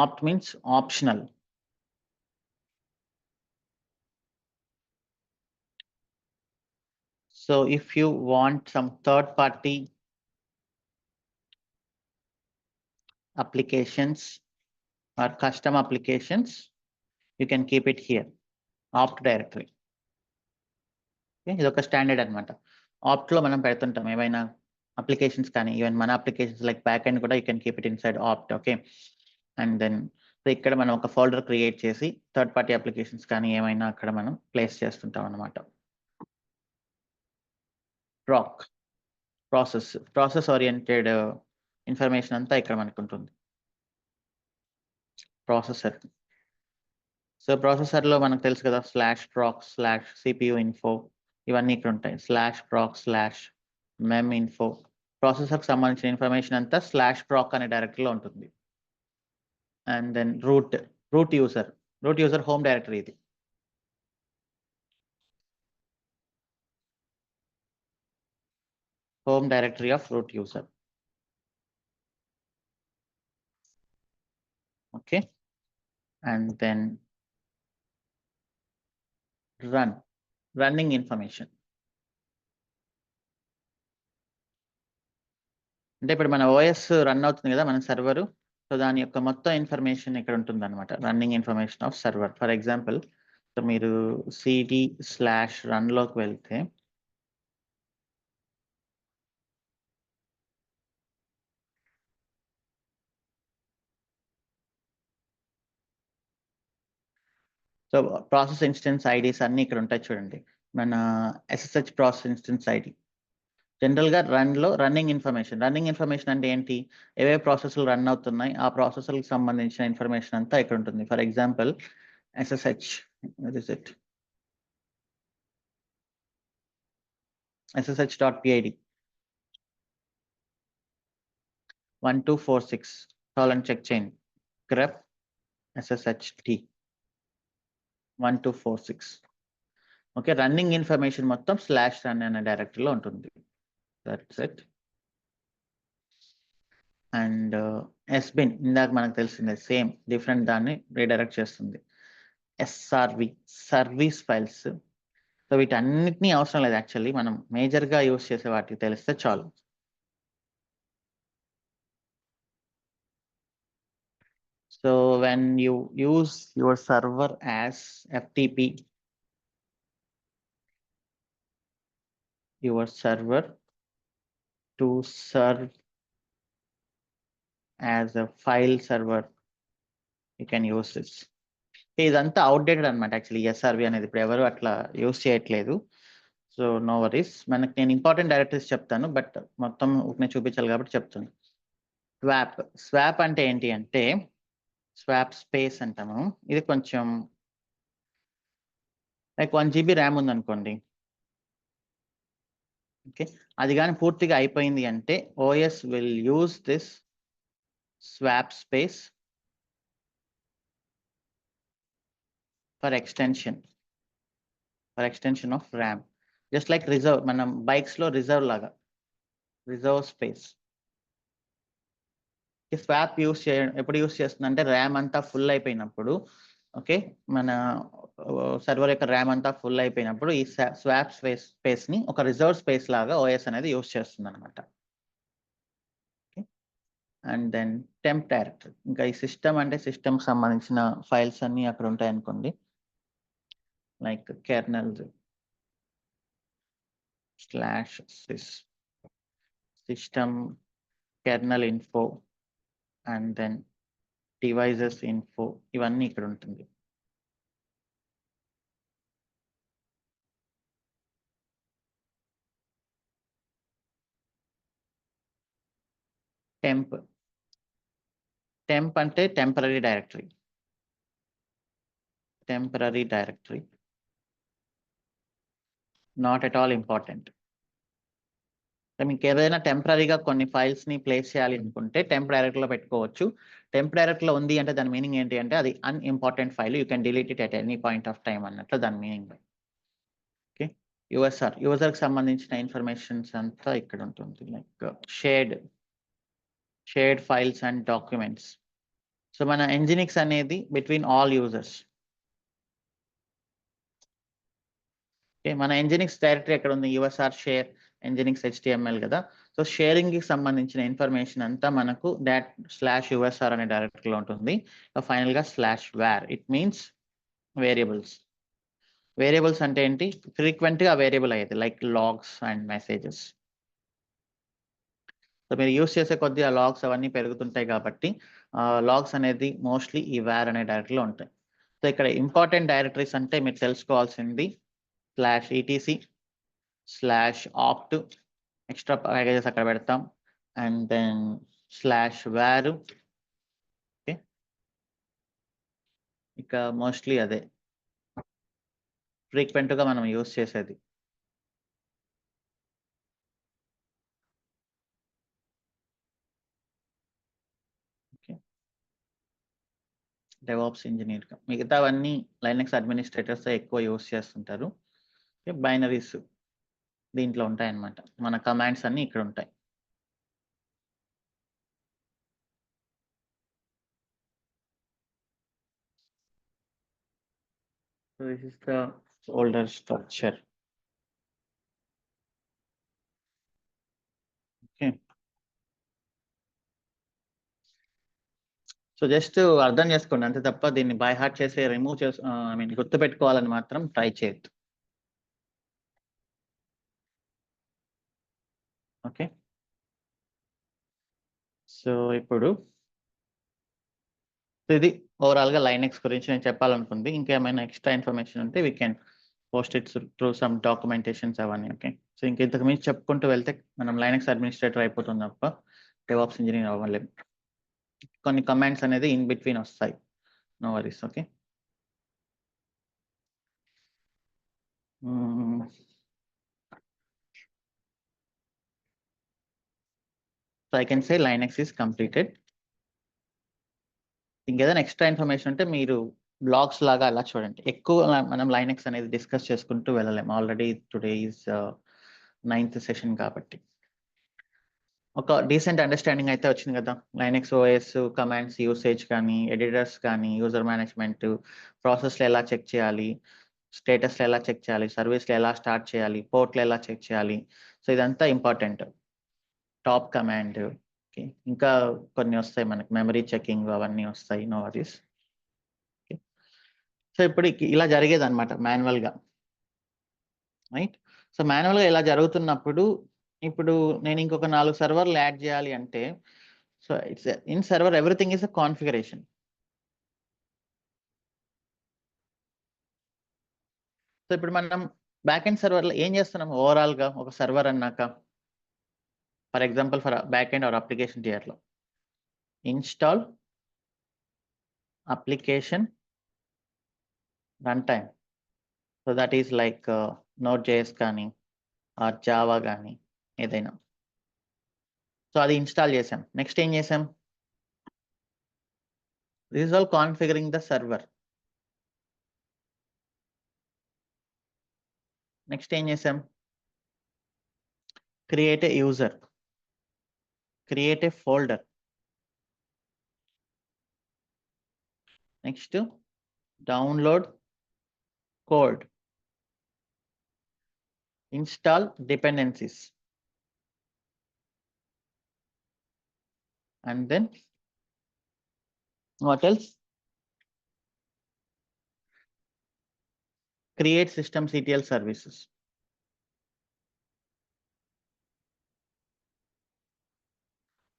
Opt means optional. So if you want some third-party applications or custom applications, you can keep it here, opt directory. ఇది ఒక standard అనమాట. ఆప్ట్లో మనం పెడుతుంటాం ఏమైనా అప్లికేషన్స్ కానీ, ఈవెన్ మన అప్లికేషన్స్ లైక్ బ్యాక్ ఎండ్ కూడా you can keep it inside opt. Okay, and then ఇక్కడ మనం ఒక ఫోల్డర్ క్రియేట్ చేసి థర్డ్ పార్టీ అప్లికేషన్స్ కానీ ఏమైనా అక్కడ మనం ప్లేస్ చేస్తుంటాం అనమాట. ప్రాక్ ప్రాసెస్ ఓరియంటెడ్ ఇన్ఫర్మేషన్ అంతా ఇక్కడ మనకు ఉంటుంది. ప్రాసెసర్, సో ప్రాసెసర్లో మనకు తెలుసు కదా, /proc/cpu info ఇవన్నీ ఇక్కడ ఉంటాయి. /proc/mem info. ప్రాసెసర్కి సంబంధించిన ఇన్ఫర్మేషన్ అంతా /proc అనే డైరెక్టరీలో ఉంటుంది. And then root user home directory ఇది. Home directory of root user. Okay, and then running information. అంటే ఇప్పుడు మన ఓఎస్ రన్ అవుతుంది కదా మన సర్వరు, సో దాని యొక్క మొత్తం ఇన్ఫర్మేషన్ ఇక్కడ ఉంటుంది అనమాట. Running information of server. For example, so మీరు cd/runలోకి వెళ్తే సో ప్రాసెస్ ఇన్స్టెన్స్ ఐడీస్ అన్ని ఇక్కడ ఉంటాయి చూడండి. మన SSH ప్రాసెస్ ఇన్స్టెన్స్ ఐడి. జనరల్గా రన్నింగ్ ఇన్ఫర్మేషన్ అంటే ఏంటి, ఏవే ప్రాసెస్లు రన్ అవుతున్నాయి ఆ ప్రాసెస్లకు సంబంధించిన ఇన్ఫర్మేషన్ అంతా ఇక్కడ ఉంటుంది. For example SSH, SSH.pid 1246 check చేయండి. grep SSHT 1246. Okay, running information మొత్తం /run అనే డైరెక్టరీలో ఉంటుంది. That's it. అండ్ SBIN ఇందాక మనకు తెలిసిందే, సేమ్ డిఫరెంట్ దాన్ని రీడైరెక్ట్ చేస్తుంది. SRV service files. సో వీటన్నిటినీ అవసరం లేదు యాక్చువల్లీ, మనం మేజర్గా యూస్ చేసే వాటికి తెలిస్తే చాలు. So when you use your server as FTP, your server to serve as a file server, you can use this. ఇదంతా అవుట్డేటెడ్ అనమాట యాక్చువల్లీ. SRV అనేది ఇప్పుడు ఎవరు అట్లా యూస్ చేయట్లేదు. So no worries. మనకి నేను ఇంపార్టెంట్ డైరెక్టరీస్ చెప్తాను, బట్ మొత్తం ఊరికే చూపించాలి కాబట్టి చెప్తాను. స్వాప్ అంటే ఏంటి అంటే, స్వాప్ స్పేస్ అంటాము. ఇది కొంచెం లైక్ 1 GB ర్యామ్ ఉందనుకోండి. ఓకే, అది కానీ పూర్తిగా అయిపోయింది అంటే OS will use this swap space for extension of RAM, just like reserve. మనం బైక్స్ లో రిజర్వ్ లాగా, రిజర్వ్ స్పేస్. స్వాప్ ఎప్పుడు యూస్ చేస్తుందంటే ర్యామ్ అంతా ఫుల్ అయిపోయినప్పుడు. ఓకే, మన సర్వర్ యొక్క ర్యామ్ అంతా ఫుల్ అయిపోయినప్పుడు ఈ స్వాప్ స్పేస్ ని ఒక రిజర్వ్ స్పేస్ లాగా OS అనేది యూస్ చేస్తుంది అనమాట. And then temp directory. ఇంకా ఈ సిస్టమ్ అంటే సిస్టమ్ సంబంధించిన ఫైల్స్ అన్ని అక్కడ ఉంటాయి అనుకోండి, like kernel /sys system kernel info and then devices info ఇవన్నీ ఇక్కడ ఉంటుంది. టెంప్ అంటే temporary directory. Not at all important. మీకు ఏదైనా టెంపరరీగా కొన్ని ఫైల్స్ ని ప్లేస్ చేయాలి అనుకుంటే టెంప్ డైరెక్టరీ లో పెట్టుకోవచ్చు. టెంప్ డైరెక్టరీ లో ఉంది అంటే దాని మీనింగ్ ఏంటి అంటే అది unimportant file, you can delete it at any point of time అన్నట్లు దాని మీనింగ్. ఓకే, యూజర్ కి సంబంధించిన ఇన్ఫర్మేషన్స్ అంతా ఇక్కడ ఉంటుంది. Like shared files and documents. So మన ఎంజినిక్స్ అనేది బిట్వీన్ ఆల్ యూజర్స్. ఓకే, మన ఎంజినిక్స్ డైరెక్టరీ ఎక్కడ ఉంది? యూఎస్ఆర్ షేర్ ఎంజినిక్స్ HTML కదా. సో షేరింగ్ కి సంబంధించిన ఇన్ఫర్మేషన్ అంతా మనకు /USR అనే డైరెక్టరీలో ఉంటుంది. ఫైనల్ గా /var. It means variables. Variables అంటే ఏంటి? ఫ్రీక్వెంట్ గా వేరియబుల్ అయ్యేది, like logs and messages. So మీరు యూస్ చేసే కొద్ది ఆ లాగ్స్ అవన్నీ పెరుగుతుంటాయి కాబట్టి లాగ్స్ అనేది మోస్ట్లీ ఈ var అనే డైరెక్టరీలో ఉంటాయి. సో ఇక్కడ ఇంపార్టెంట్ డైరెక్టరీస్ అంటే మీరు తెలుసుకోవాల్సింది /etc/opt, ఎక్స్ట్రా ప్యాకేజెస్ అక్కడ పెడతాం, అండ్ దెన్ /var. ఓకే, ఇక మోస్ట్లీ అదే ఫ్రీక్వెంట్ గా మనం యూస్ చేసేది. డెవాప్స్ ఇంజనీర్ గా మిగతావన్నీ లైనక్స్ అడ్మినిస్ట్రేటర్స్ ఎక్కువ యూస్ చేస్తుంటారు. బైనరీస్ దీంట్లో ఉంటాయన్నమాట. మన కమాండ్స్ అన్ని ఇక్కడ ఉంటాయి. So this is the folder structure. Okay. So just అర్థం చేసుకోండి అంతే తప్ప దీన్ని బై హార్ట్ చేసి రిమూవ్ చేసి గుర్తు పెట్టుకోవాలని మాత్రం ట్రై చేయొద్దు. ఓకే, సో ఇప్పుడు ఇది ఓవరాల్ గా లైనక్స్ గురించి నేను చెప్పాలనుకుంది. ఇంకేమైనా ఎక్స్ట్రా ఇన్ఫర్మేషన్ ఉంటే we can post it through some documentations అవన్నీ. ఓకే, సో ఇంతకు మించి చెప్పుకుంటూ వెళ్తే మనం లైనక్స్ అడ్మినిస్ట్రేటర్ అయిపోతుంది తప్ప డెవాప్స్ ఇంజనీర్ అవ్వలేము. కొన్ని కమాండ్స్ అనేది ఇన్ బిట్వీన్ వస్తాయి, no worries. Okay, so I can say Linux is completed. ఇంకేదైనా ఎక్స్ట్రా ఇన్ఫర్మేషన్ ఉంటే మీరు బ్లాగ్స్ లాగా అలా చూడండి. ఎక్కువ మనం లైనక్స్ అనేది డిస్కస్ చేసుకుంటూ వెళ్ళలేము. Already today is 9th session కాబట్టి ఒక డీసెంట్ అండర్స్టాండింగ్ అయితే వచ్చింది కదా. లైనక్స్ ఓఎస్ కమాండ్స్ యూసేజ్ కానీ, ఎడిటర్స్ కానీ, యూజర్ మేనేజ్మెంట్, ప్రాసెస్లో ఎలా చెక్ చేయాలి, స్టేటస్లో ఎలా చెక్ చేయాలి, సర్వీస్లో ఎలా స్టార్ట్ చేయాలి, పోర్ట్లో ఎలా చెక్ చేయాలి. సో ఇదంతా ఇంపార్టెంట్. టాప్ కమాండ్, ఇంకా కొన్ని వస్తాయి మనకి, మెమరీ చెకింగ్ అవన్నీ వస్తాయి, నో వరీస్. సో ఇప్పుడు ఇలా జరిగేది అనమాట మాన్యువల్గా, రైట్. సో మాన్యువల్గా ఇలా జరుగుతున్నప్పుడు ఇప్పుడు నేను ఇంకొక 4 సర్వర్లు యాడ్ చేయాలి అంటే, so it's in server everything is a configuration. So ఇప్పుడు మనం బ్యాక్ ఎండ్ సర్వర్లో ఏం చేస్తున్నాం? ఓవరాల్గా ఒక సర్వర్ అన్నాక, for example for back end or application టియర్లో install application run time. So that is like Node.js కానీ ఆర్ జావా కానీ ఏదైనా. సో అది ఇన్స్టాల్ చేసాం. నెక్స్ట్ ఏం చేసాం? This is all configuring the server. Next ఏం చేసాం? Create a user, create a folder. Next download code, install dependencies, and then what else? Create systemctl services.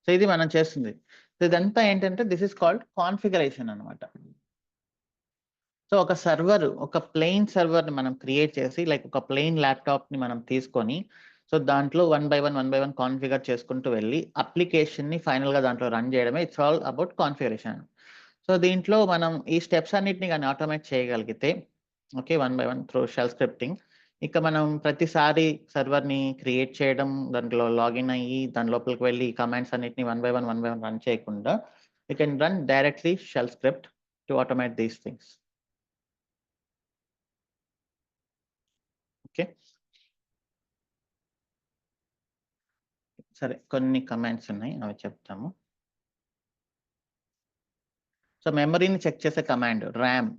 So ఇది మనం చేస్తుంది. సో ఇదంతా ఏంటంటే దిస్ ఇస్ కాల్డ్ కాన్ఫిగరేషన్ అనమాట. So ఒక server, ఒక ప్లెయిన్ సర్వర్ని మనం క్రియేట్ చేసి, లైక్ ఒక ప్లెయిన్ ల్యాప్టాప్ని మనం తీసుకొని, సో దాంట్లో వన్ బై వన్ కాన్ఫిగర్ చేసుకుంటూ వెళ్ళి అప్లికేషన్ని ఫైనల్గా దాంట్లో రన్ చేయడమే. It's all about configuration. So దీంట్లో మనం ఈ స్టెప్స్ అన్నిటిని కానీ ఆటోమేట్ చేయగలిగితే, okay, one by one through shell scripting, ఇక మనం ప్రతిసారి సర్వర్ని క్రియేట్ చేయడం, దాంట్లో లాగిన్ అయ్యి దాని లోపలికి వెళ్ళి కమాండ్స్ అన్నిటిని వన్ బై వన్ రన్ చేయకుండా you can run directly shell script to automate these things. Okay, సరే, కొన్ని కమాండ్స్ ఉన్నాయి, అవి చెప్తాము. సో మెమరీని చెక్ చేసే command RAM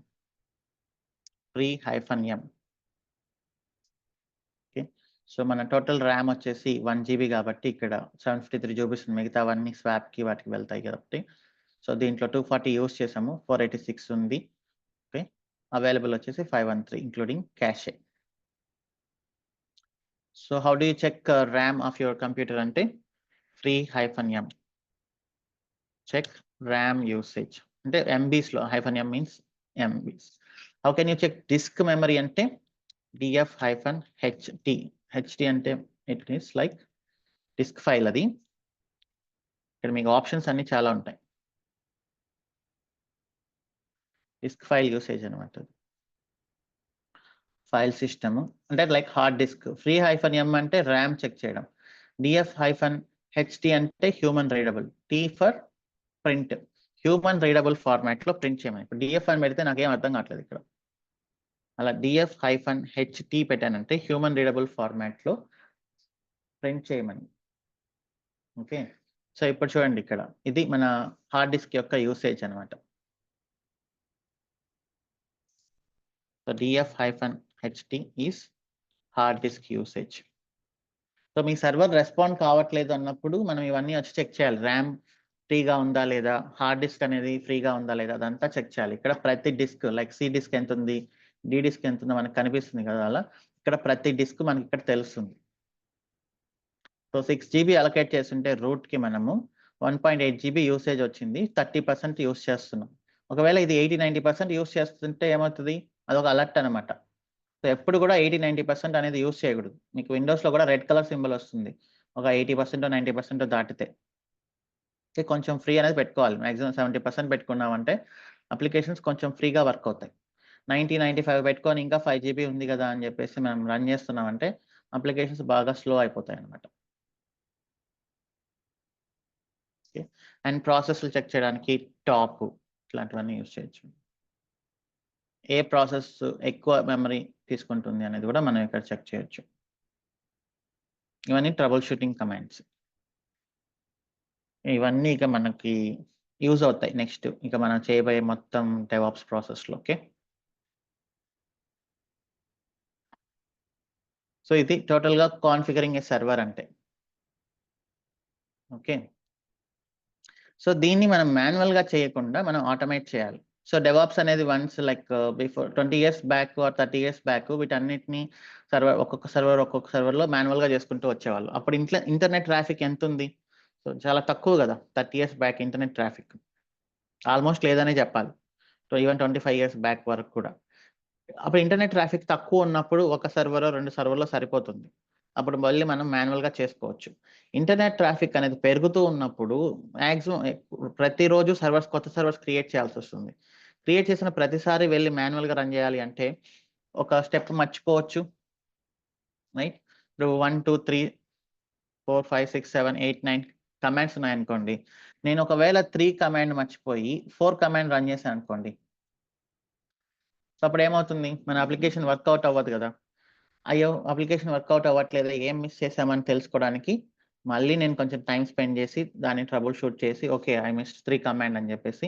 free-m. Okay, so మన టోటల్ ర్యామ్ వచ్చేసి 1 GB కాబట్టి ఇక్కడ 753 GB, మిగతావన్నీ స్వాప్కి వాటికి వెళ్తాయి కాబట్టి. సో దీంట్లో 240 యూస్ చేసాము, 486 ఉంది. ఓకే, అవైలబుల్ వచ్చేసి 513 including cache. So how do you check RAM of your computer అంటే free-m చెక్ ర్యామ్ యూసేజ్ అంటే MBs లో -m means MBs. How can you check disk memory అంటే df-ht. ht అంటే it is like disk file. అది ఇక్కడ మీకు options అన్ని చాలా ఉంటాయి. డిస్క్ ఫైల్ యూసేజ్ అనమాట. ఫైల్ సిస్టమ్ అంటే లైక్ హార్డ్ డిస్క్. free-m అంటే ర్యామ్ చెక్ చేయడం. df-ht అంటే human readable. T for print, human readable format లో ప్రింట్ చేయమని. ఇప్పుడు DF అని పెడితే నాకేం అర్థం కావట్లేదు ఇక్కడ. అలా df-ht పెట్టానంటే హ్యూమన్ రీడబుల్ ఫార్మాట్ లో ప్రింట్ చేయమని. ఓకే, సో ఇప్పుడు చూడండి, ఇక్కడ ఇది మన హార్డ్ డిస్క్ యొక్క యూసేజ్ అనమాట. So df-ht is hard disk usage. So me server respond కావట్లేదు అన్నప్పుడు మనం ఇవన్నీ వచ్చి చెక్ చేయాలి. ర్యామ్ ఫ్రీగా ఉందా లేదా, హార్డ్ డిస్క్ అనేది ఫ్రీగా ఉందా లేదా, అదంతా చెక్ చేయాలి. ఇక్కడ ప్రతి డిస్క్ లైక్ C డిస్క్ ఎంత ఉంది, D డిస్క్ ఎంత ఉందో మనకు కనిపిస్తుంది కదా, అలా ఇక్కడ ప్రతి డిస్క్ మనకి ఇక్కడ తెలుస్తుంది. సో 6 GB అలొకేట్ చేస్తుంటే రూట్కి మనము 1.8 GB యూసేజ్ వచ్చింది, 30% యూస్ చేస్తున్నాం. ఒకవేళ ఇది 80-90% యూస్ చేస్తుంటే ఏమవుతుంది, అదొక అలర్ట్ అనమాట. సో ఎప్పుడు కూడా 80-90% అనేది యూస్ చేయకూడదు. మీకు విండోస్లో కూడా రెడ్ కలర్ సింబల్ వస్తుంది ఒక 80% 90% దాటితే. కొంచెం ఫ్రీ అనేది పెట్టుకోవాలి. మ్యాక్సిమం 70% పెట్టుకున్నామంటే అప్లికేషన్స్ కొంచెం ఫ్రీగా వర్క్ అవుతాయి. 90-95 పెట్టుకొని ఇంకా 5 GB ఉంది కదా అని చెప్పేసి మనం రన్ చేస్తున్నామంటే అప్లికేషన్స్ బాగా స్లో అయిపోతాయి అనమాట. ఓకే, అండ్ ప్రాసెస్లు చెక్ చేయడానికి టాప్ ఇట్లాంటివన్నీ యూస్ చేయొచ్చు. ఏ ప్రాసెస్ ఎక్కువ మెమరీ తీసుకుంటుంది అనేది కూడా మనం ఇక్కడ చెక్ చేయొచ్చు. ఇవన్నీ ట్రబుల్ షూటింగ్ కమాండ్స్. ఇవన్నీ ఇక మనకి యూజ్ అవుతాయి నెక్స్ట్ ఇక మనం చేయబోయే మొత్తం డెవాప్స్ ప్రాసెస్లో. ఓకే, సో ఇది టోటల్గా కాన్ఫిగరింగ్ ఏ సర్వర్ అంటే. ఓకే, సో దీన్ని మనం మాన్యువల్గా చేయకుండా మనం ఆటోమేట్ చేయాలి. సో డెవాప్స్ అనేది once like before 20 years back or 30 years back వీటన్నిటిని ఒక్కొక్క సర్వర్లో మాన్యువల్గా చేసుకుంటూ వచ్చేవాళ్ళు. అప్పుడు ఇంటర్నెట్ ట్రాఫిక్ ఎంత ఉంది, సో చాలా తక్కువ కదా. 30 years back internet traffic almost లేదనే చెప్పాలి. సో ఈవెన్ 25 years బ్యాక్ వరకు కూడా. అప్పుడు ఇంటర్నెట్ ట్రాఫిక్ తక్కువ ఉన్నప్పుడు ఒక సర్వర్ 2 సర్వర్లో సరిపోతుంది. అప్పుడు మళ్ళీ మనం మాన్యువల్గా చేసుకోవచ్చు. ఇంటర్నెట్ ట్రాఫిక్ అనేది పెరుగుతూ ఉన్నప్పుడు మ్యాక్సిమం ప్రతిరోజు కొత్త సర్వర్స్ క్రియేట్ చేయాల్సి వస్తుంది. క్రియేట్ చేసిన ప్రతిసారి వెళ్ళి మాన్యువల్గా రన్ చేయాలి అంటే ఒక స్టెప్ మర్చిపోవచ్చు, రైట్. ఇప్పుడు 1 2 3 4 5 6 7 8 9 కమాండ్స్ ఉన్నాయనుకోండి. నేను ఒకవేళ 3 కమాండ్ మర్చిపోయి 4 కమాండ్ రన్ చేశాను అనుకోండి, సో అప్పుడు ఏమవుతుంది, మన అప్లికేషన్ వర్కౌట్ అవ్వదు కదా. అయ్యో, అప్లికేషన్ వర్కౌట్ అవ్వట్లేదు, ఏం మిస్ చేసామని తెలుసుకోవడానికి మళ్ళీ నేను కొంచెం టైం స్పెండ్ చేసి దాన్ని ట్రబుల్ షూట్ చేసి ఓకే ఐ మిస్ 3 కమాండ్ అని చెప్పేసి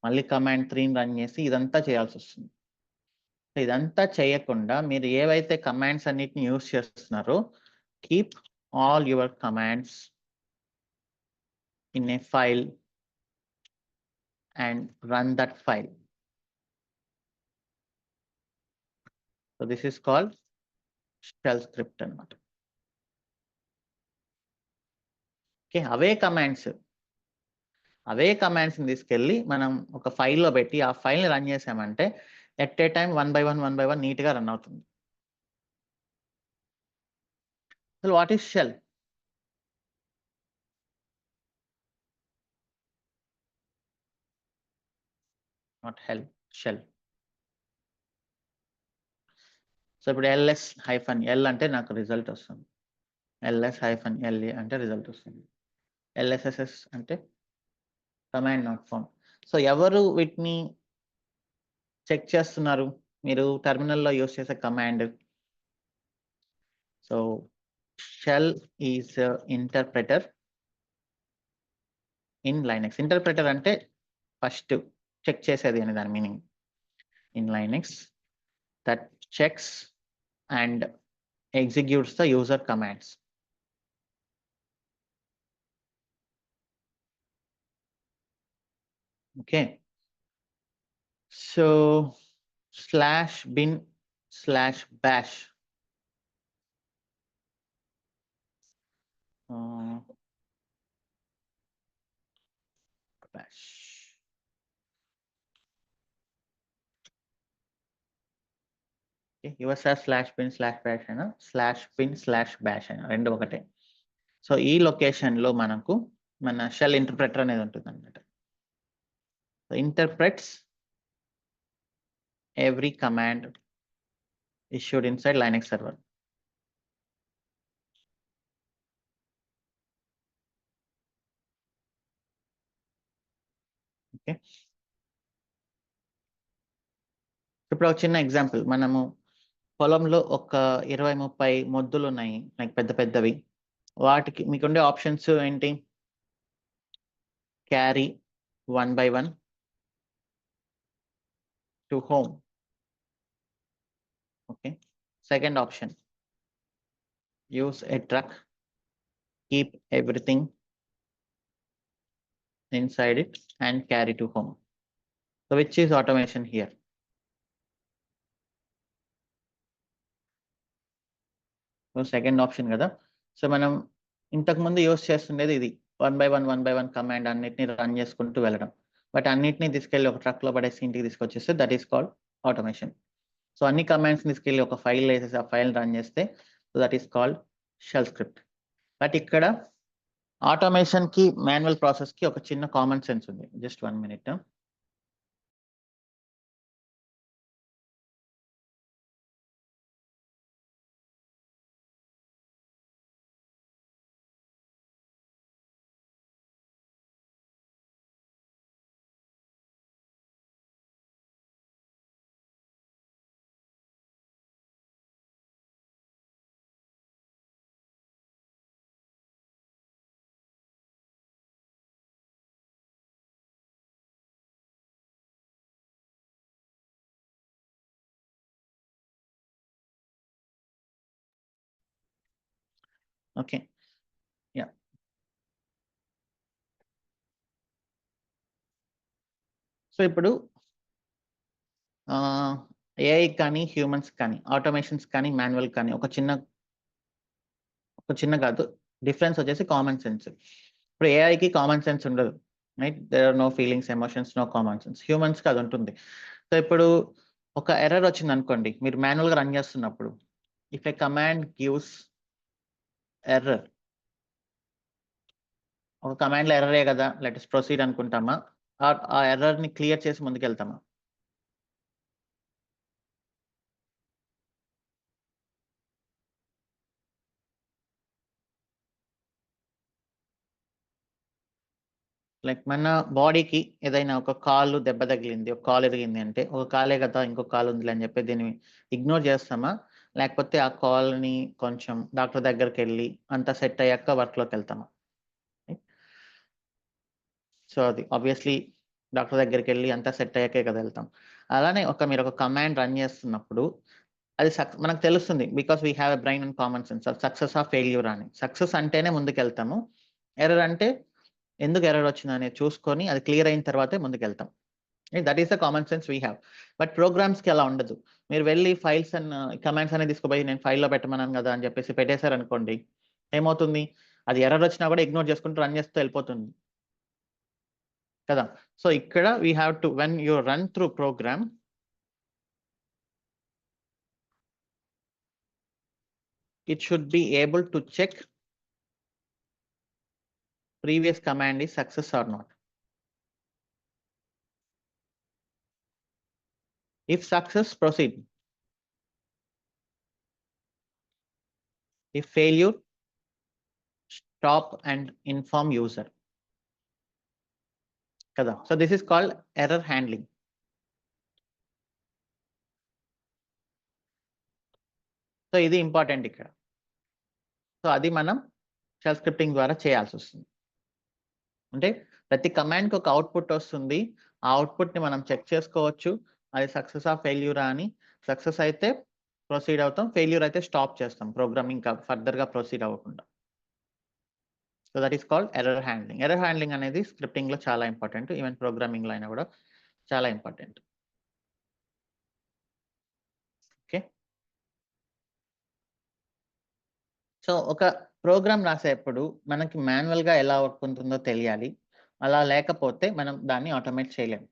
మళ్ళీ కమాండ్ 3ని రన్ చేసి ఇదంతా చేయాల్సి వస్తుంది. ఇదంతా చేయకుండా మీరు ఏవైతే కమాండ్స్ అన్నిటిని యూస్ చేస్తున్నారో keep all your commands in a file and run that file. So this is called shell script అనమాట. ఓకే, అవే కమాండ్స్ అవే కమాండ్స్ని తీసుకెళ్ళి మనం ఒక ఫైల్లో పెట్టి ఆ ఫైల్ని రన్ చేసామంటే ఎట్ ఏ టైం 1 by 1 నీట్గా రన్ అవుతుంది. అసలు what is shell? Not hell, shell. So ఇప్పుడు ls-l అంటే నాకు రిజల్ట్ వస్తుంది, ls-la అంటే రిజల్ట్ వస్తుంది, lsss అంటే కమాండ్ నాట్ ఫౌండ్. సో ఎవరు వీటిని చెక్ చేస్తున్నారు? మీరు టెర్మినల్లో యూస్ చేసే command. So shell is interpreter in Linux. Interpreter అంటే ఫస్ట్ చెక్ చేసేది అని దాని meaning. In Linux that checks and executes the user commands. Okay. So /bin/bash. Bash. Your /bin/bash అయినా /bin/bash అయినా రెండు ఒకటే. సో ఈ లొకేషన్లో మనకు మన షెల్ ఇంటర్ప్రెటర్ అనేది ఉంటుంది అన్నమాట. Interprets every command issued inside Linux server. Okay, ఇప్పుడు ఒక చిన్న ఎగ్జాంపుల్. మనము పొలంలో ఒక 20-30 మొద్దులు ఉన్నాయి, లైక్ పెద్ద పెద్దవి. వాటికి మీకుండే ఆప్షన్స్ ఏంటి? Carry 1 by 1 to home. Okay. Second option, use a truck, keep everything inside it and carry to home. So which is automation here? So second option కదా. సో మనం ఇంతకు ముందు యూస్ చేస్తుండేది ఇది 1 by 1 కమాండ్ అన్నిటిని run చేసుకుంటూ వెళ్ళడం. But అన్నిటిని తీసుకెళ్ళి ఒక ట్రక్లో పడేసి ఇంటికి తీసుకొచ్చేస్తే that is called automation. So అన్ని కమాండ్స్ తీసుకెళ్ళి ఒక ఫైల్ వేసేసి ఆ ఫైల్ రన్ చేస్తే that is called shell script. But ఇక్కడ ఆటోమేషన్ కి మాన్యువల్ ప్రాసెస్ కి ఒక చిన్న కామన్ సెన్స్ ఉంది. Just 1 minute. Okay, yeah. So ఇప్పుడు ఏఐ కానీ హ్యూమన్స్ కానీ ఆటోమేషన్స్ కానీ మాన్యువల్ కానీ ఒక చిన్న కాదు, డిఫరెన్స్ వచ్చేసి కామన్ సెన్స్. ఇప్పుడు ఏఐకి కామన్ సెన్స్ ఉండదు, right? There are no feelings, emotions, no common sense. హ్యూమన్స్కి అది ఉంటుంది. సో ఇప్పుడు ఒక ఎర్రర్ వచ్చింది అనుకోండి, మీరు మాన్యువల్గా రన్ చేస్తున్నప్పుడు, if A command gives error, ఒక కమాండ్లో ఎర్రరే కదా, లెట్స్ ప్రొసీడ్ అనుకుంటామా? ఆ ఎర్రర్ని క్లియర్ చేసి ముందుకెళ్తామా? లైక్ మన బాడీకి ఏదైనా ఒక కాలు దెబ్బ తగిలింది, ఒక కాలు ఎరిగింది అంటే, ఒక కాలే కదా ఇంకొక కాలు ఉంది అని చెప్పి దీన్ని ఇగ్నోర్ చేస్తామా? లేకపోతే ఆ కాల్ని కొంచెం డాక్టర్ దగ్గరికి వెళ్ళి అంతా సెట్ అయ్యాక వర్క్లోకి వెళ్తామా? సో అది ఆబ్వియస్లీ డాక్టర్ దగ్గరికి వెళ్ళి అంతా సెట్ అయ్యాకే కదా వెళ్తాం. అలానే మీరు ఒక కమాండ్ రన్ చేస్తున్నప్పుడు అది మనకు తెలుస్తుంది, because we have a brain and common sense. Success of failure అని. సక్సెస్ అంటేనే ముందుకెళ్తాము, ఎర్రర్ అంటే ఎందుకు ఎర్రర్ వచ్చింది అనేది చూసుకొని అది క్లియర్ అయిన తర్వాతే ముందుకెళ్తాం. That is the common sense we have. But ప్రోగ్రామ్స్కి అలా ఉండదు. మీరు వెళ్ళి ఫైల్స్ అండ్ కమాండ్స్ అనేది తీసుకుపోయి నేను ఫైల్లో పెట్టమన్నాను కదా అని చెప్పేసి పెట్టేశారనుకోండి, ఏమవుతుంది? అది ఎర్రర్ వచ్చినా కూడా ఇగ్నోర్ చేసుకుంటూ రన్ చేస్తూ వెళ్ళిపోతుంది. కదా. సో ఇక్కడ we have to, when you run through program, it should be able to check previous command is success or not. If success, proceed. If failure, stop and inform user. Kada. So this is called error handling. So ఇది important ఇక్కడ. So అది మనం shell scripting ద్వారా చేయాల్సి వస్తుంది. అంటే ప్రతి కమాండ్కి ఒక అవుట్పుట్ వస్తుంది. ఆ అవుట్పుట్ని మనం చెక్ చేసుకోవచ్చు, అది సక్సెస్ ఆ ఫెయిల్యూరా అని. సక్సెస్ అయితే ప్రొసీడ్ అవుతాం, ఫెయిల్యూర్ అయితే స్టాప్ చేస్తాం, ప్రోగ్రామ్ ఇంకా ఫర్దర్గా ప్రొసీడ్ అవ్వకుండా. So that is called error handling. Error handling అనేది స్క్రిప్టింగ్లో చాలా ఇంపార్టెంట్, ఈవెన్ ప్రోగ్రామింగ్లో అయినా కూడా చాలా ఇంపార్టెంట్. ఓకే. సో ఒక ప్రోగ్రామ్ రాసేటప్పుడు మనకి మాన్యువల్గా ఎలా వర్క్ ఉంటుందో తెలియాలి. అలా లేకపోతే మనం దాన్ని ఆటోమేట్ చేయలేము.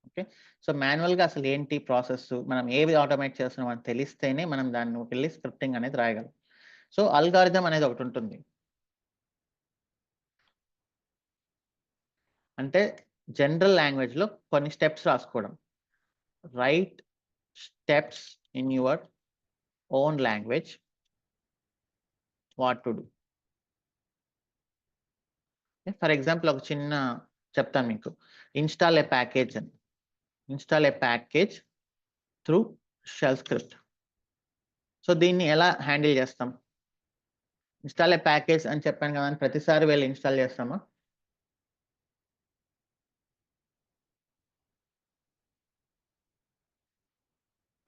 ఓకే. సో మాన్యువల్గా అసలు ఏంటి ప్రాసెస్, మనం ఏవి ఆటోమేట్ చేస్తున్నాం అని తెలిస్తేనే మనం దాన్ని వెళ్ళి స్క్రిప్టింగ్ అనేది రాయగలం. సో అల్గారిథం అనేది ఒకటి ఉంటుంది. అంటే జనరల్ లాంగ్వేజ్లో కొన్ని స్టెప్స్ రాసుకోవడం. Write steps in your own language what to do. For example ఒక చిన్న చెప్తాను మీకు. ఇన్స్టాల్ ఏ ప్యాకేజ్ అని. Install a package through shell script. So దీన్ని ఎలా హ్యాండిల్ చేస్తాం? ఇన్స్టాల్ ఏ ప్యాకేజ్ అని చెప్పాను కదా, ప్రతిసారి వెళ్ళి ఇన్స్టాల్ చేస్తామా?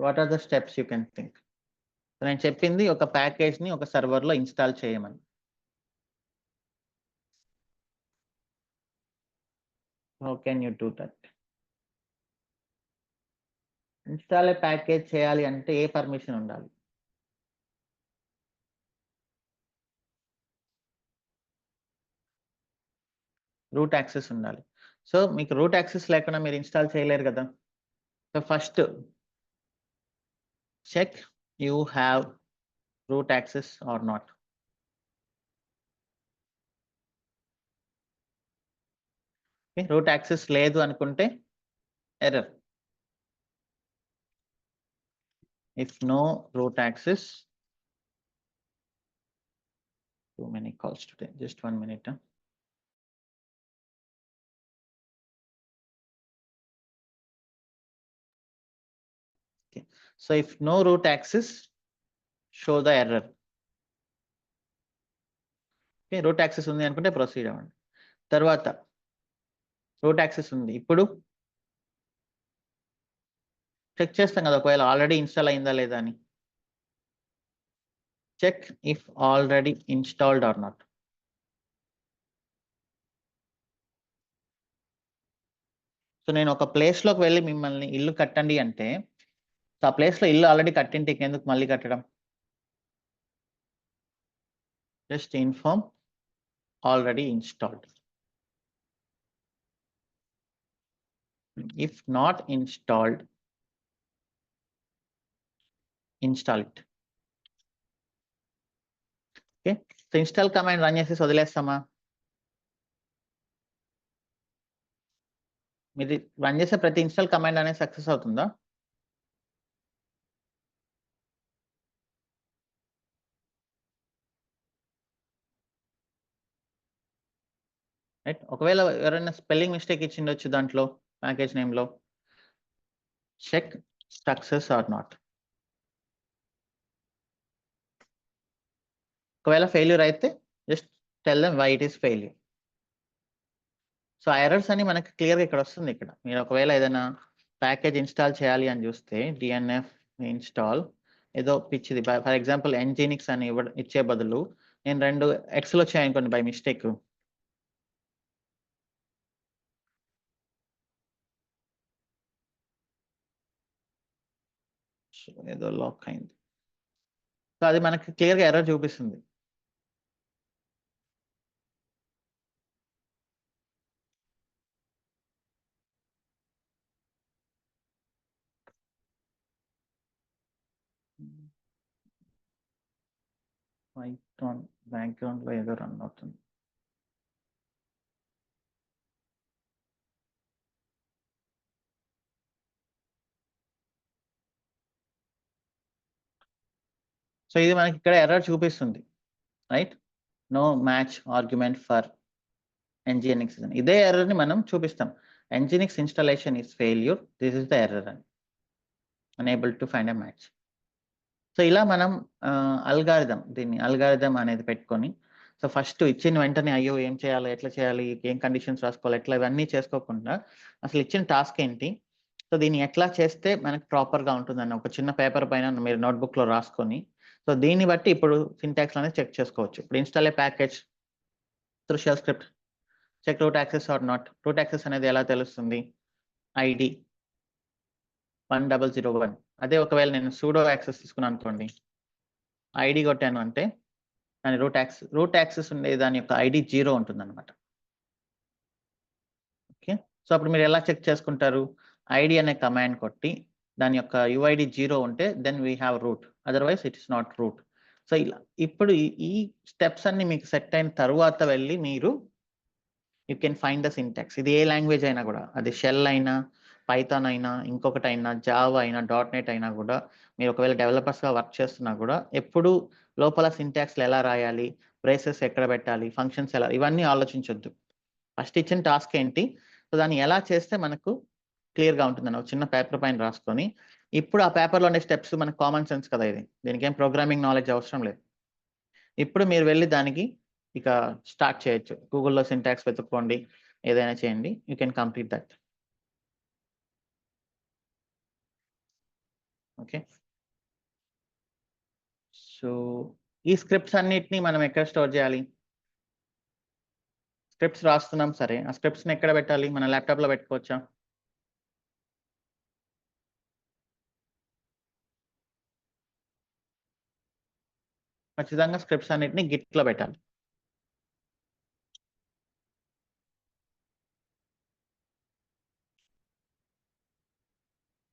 What are the steps you can think? నేను చెప్పింది ఒక ప్యాకేజ్ని ఒక సర్వర్లో ఇన్స్టాల్ చేయమని. How can you do that? Install a package చేయాలి అంటే ఏ పర్మిషన్ ఉండాలి? రూట్ యాక్సెస్ ఉండాలి. సో మీకు రూట్ యాక్సెస్ లేకుండా మీరు ఇన్స్టాల్ చేయలేరు కదా. So first check you have root access or not. Root access లేదు అనుకుంటే error. If no root access, too many calls today, just 1 minute. Okay, so if no root access, show the error. Okay, root access undi anukunte proceed avandi. Tarvata root access undi, ippudu check chestam kada okavela already install ayinda ledha ani. Check if already installed or not. So నేను ఒక place లోకి వెళ్ళి మిమ్మల్ని ఇల్లు కట్టండి అంటే, ఆ place లో ఇల్లు ఆల్రెడీ కట్టింటే ఎందుకు మళ్ళీ కట్టడం? Just inform already installed. If not installed, install it. Okay. So install command run చేసి వదిలేస్తామా? మీది రన్ చేసే ప్రతి ఇన్స్టాల్ కమాండ్ అనేది సక్సెస్ అవుతుందా? రైట్. ఒకవేళ ఎవరైనా స్పెల్లింగ్ మిస్టేక్ ఇచ్చిండొచ్చు దాంట్లో ప్యాకేజ్ నేమ్లో. Check success or not. ఒకవేళ ఫెయిల్యూర్ అయితే just tell them why it is failure. So ఆ ఎర్రర్స్ అని మనకి క్లియర్గా ఇక్కడ వస్తుంది. ఇక్కడ మీరు ఒకవేళ ఏదైనా ప్యాకేజ్ ఇన్స్టాల్ చేయాలి అని చూస్తే డిఎన్ఎఫ్ ఇన్స్టాల్ ఏదో పిచ్చిది, ఫర్ ఎగ్జాంపుల్ ఎన్జినిక్స్ అని ఇచ్చే బదులు నేను 2 ఎక్స్లు వచ్చాయి అనుకోండి బై మిస్టేక్, ఏదో లాక్ అయింది. సో అది మనకి క్లియర్గా ఎర్రర్ చూపిస్తుంది. పైథాన్ బ్యాక్‌గ్రౌండ్‌లో ఏదో రన్ అవుతుంది. సో, ఇది మనకి ఇక్కడ ఎర్రర్ చూపిస్తుంది. Right? No match argument for nginx అని. ఇదే ఎర్రర్‌ని మనం చూపిస్తాం. Nginx installation is failure. This is the error అని. Unable to find a match. So, ఇలా మనం అల్గారిథం అనేది పెట్టుకొని, సో, ఫస్ట్ ఇచ్చిన వెంటనే అయ్యో! ఏం చేయాలి? ఎట్లా చేయాలి? ఏం కండిషన్స్ రాసుకోవాలి? ఎట్లా ఇవన్నీ చేసుకోకుండా అసలు ఇచ్చిన టాస్క్ ఏంటి? సో, దీన్ని ఎట్లా చేస్తే మనకు ప్రాపర్‌గా ఉంటుందని ఒక చిన్న పేపర్ పైన మీరు నోట్‌బుక్‌లో రాసుకొని, సో, దీన్ని బట్టి ఇప్పుడు సింటాక్స్ అనేది చెక్ చేసుకోవచ్చు. ఇప్పుడు install a package through shell script. Check root access or not. Root access అనేది ఎలా తెలుస్తుంది? ఐడీ 1001. అదే ఒకవేళ నేను సూడో యాక్సెస్ తీసుకున్నాననుకోండి. ఐడీ కొట్టాను అంటే దాని రూట్ యాక్సెస్ ఉండే దాని యొక్క ఐడీ 0 ఉంటుందన్నమాట. ఓకే. సో, అప్పుడు మీరు ఎలా చెక్ చేసుకుంటారు? ఐడీ అనే కమాండ్ కొట్టి దాని యొక్క యూఐడీ 0 ఉంటే then we have root. Otherwise it is not root. So, ఇలా ఇప్పుడు ఈ స్టెప్స్ అన్నీ మీకు సెట్ అయిన తరువాత వెళ్లి మీరు you can find the syntax. ఇది ఏ లాంగ్వేజ్ అయినా గూడా. అది షెల్ అయినా, పైథాన్ అయినా, ఇంకొకటైనా, జావా అయినా, డాట్ నెట్ అయినా గూడా, మీరు ఒకవేళ డెవలపర్స్‌గా వర్క్ చేస్తున్నా గూడా, ఎప్పుడూ లోపల సింటాక్స్‌లు ఎలా రాయాలి, బ్రేసెస్ ఎక్కడ పెట్టాలి, ఫంక్షన్స్ ఎలా ఇవన్నీ ఆలోచించొద్దు. ఫస్ట్ ఇచ్చిన టాస్క్ ఏంటి? సో, దాన్ని ఎలా చేస్తే మనకు క్లియర్‌గా ఉంటుందని ఒక చిన్న పేపర్ పైన రాసుకొని, ఇప్పుడు ఆ పేపర్‌లో ఉండే స్టెప్స్ మనకు కామన్ సెన్స్ కదా ఇది. దీనికేం ప్రోగ్రామింగ్ నాలెడ్జ్ అవసరం లేదు. ఇప్పుడు మీరు వెళ్లి దానికి ఇక స్టార్ట్ చేయొచ్చు. గూగుల్‌లో సింటాక్స్ వెతుక్కోండి. ఏదైనా చేయండి. You can complete that. Okay. So, ఈ స్క్రిప్ట్స్ అన్నిటిని మనం ఎక్కడ స్టోర్ చేయాలి? స్క్రిప్ట్స్ రాస్తున్నాం సరే. ఆ స్క్రిప్ట్స్‌ని ఎక్కడ పెట్టాలి? మన ల్యాప్‌టాప్‌లో పెట్టుకోవచ్చా? ఖచ్చితంగా స్క్రిప్ట్స్ అన్నిటిని గిట్‌లో పెట్టాలి.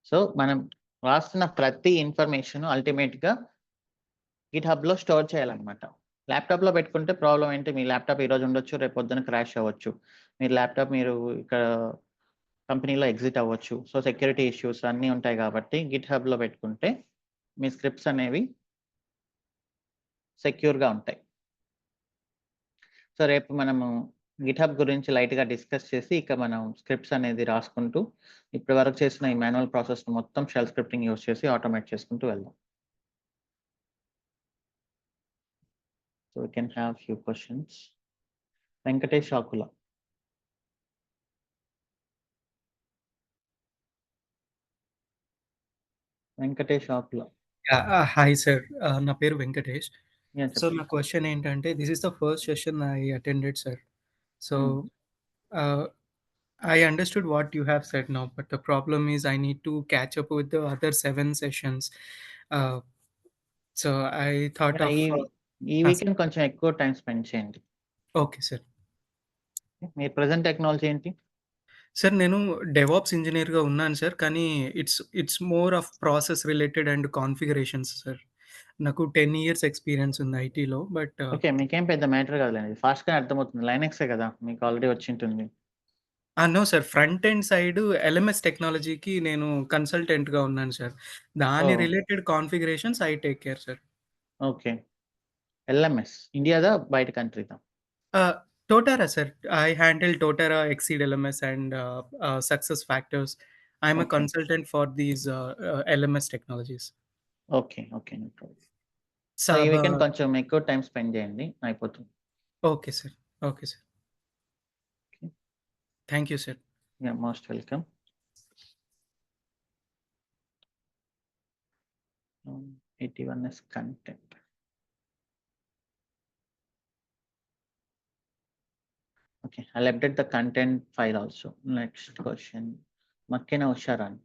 సో, మనం రాస్తున్న ప్రతి ఇన్ఫర్మేషన్ అల్టిమేట్‌గా గిట్‌హబ్‌లో స్టోర్ చేయాలన్నమాట. ల్యాప్‌టాప్‌లో పెట్టుకుంటే ప్రాబ్లమ్ ఏంటి? మీ ల్యాప్‌టాప్ ఈరోజు ఉండొచ్చు. రేపు పొద్దున క్రాష్ అవ్వచ్చు. మీరు ఇక్కడ కంపెనీలో ఎగ్జిట్ అవ్వచ్చు. సో, సెక్యూరిటీ ఇష్యూస్ అన్నీ ఉంటాయి కాబట్టి గిట్‌హబ్‌లో పెట్టుకుంటే మీ స్క్రిప్ట్స్ అనేవి సెక్యూర్‌గా ఉంటాయి. సో, రేపు మనము గిట్‌హబ్ గురించి లైట్‌గా డిస్కస్ చేసి ఇక మనం స్క్రిప్ట్స్ అనేది రాసుకుంటూ ఇప్పటి వరకు చేసిన ఈ మాన్యువల్ ప్రాసెస్‌ని మొత్తం షెల్ స్క్రిప్టింగ్ యూజ్ చేసి ఆటోమేట్ చేసుకుంటూ వెళ్దాం. So, we can have few questions. Venkatesh Akula. Venkatesh Akula. Yeah! Hi sir. నా పేరు వెంకటేష్. యాహ్! సో, నా చెప్పండి. క్వెషన్ ఏంటంటే this is the first session I attended sir. So, hmm. Ah, I understood what you have said now, but the problem is I need to catch up with the other 7 sessions. Uh, so I thought yeah! of ఈ sir. Weekend కొంచెం ఎక్కువ time spend చేయండి. Okay sir. మీరు present technology ఏంటి? Sir నేను DevOps ఇంజినీర్‌గా ఉన్నాను sir. కానీ it's more of process related and configurations sir. నాకు 10 ఇయర్స్ ఎక్స్‌పీరియన్స్ ఉంది ఐటీలో. But okay. మీకేం పెద్ద మ్యాటర్ కాదులెండి. ఫాస్ట్‌గానే అర్థమవుతుంది. లైనక్సే కదా! మీకు ఆల్రెడీ వచ్చుంటుంది. No sir. Front end side LMS టెక్నాలజీకి నేను కన్సల్టెంట్‌గా ఉన్నాను సార్. దాని oh! Related configurations I take care sir. Okay. LMS ఇండియాదా? బయట కంట్రీదా? Ah, Totara sir. I handle Totara, exceed LMS and success factors. I am a okay. Consultant for these LMS technologies. Okay. Okay. No problem. So, ఈ Saba weekend కొంచెం ఎక్కువ time spend చేయండి. అయిపోతుంది. Okay sir. Okay sir. Okay. Thank you sir. Yeah! Most welcome. 81 content. Okay, I'll update the content file also. Next question. Makkena Usharan.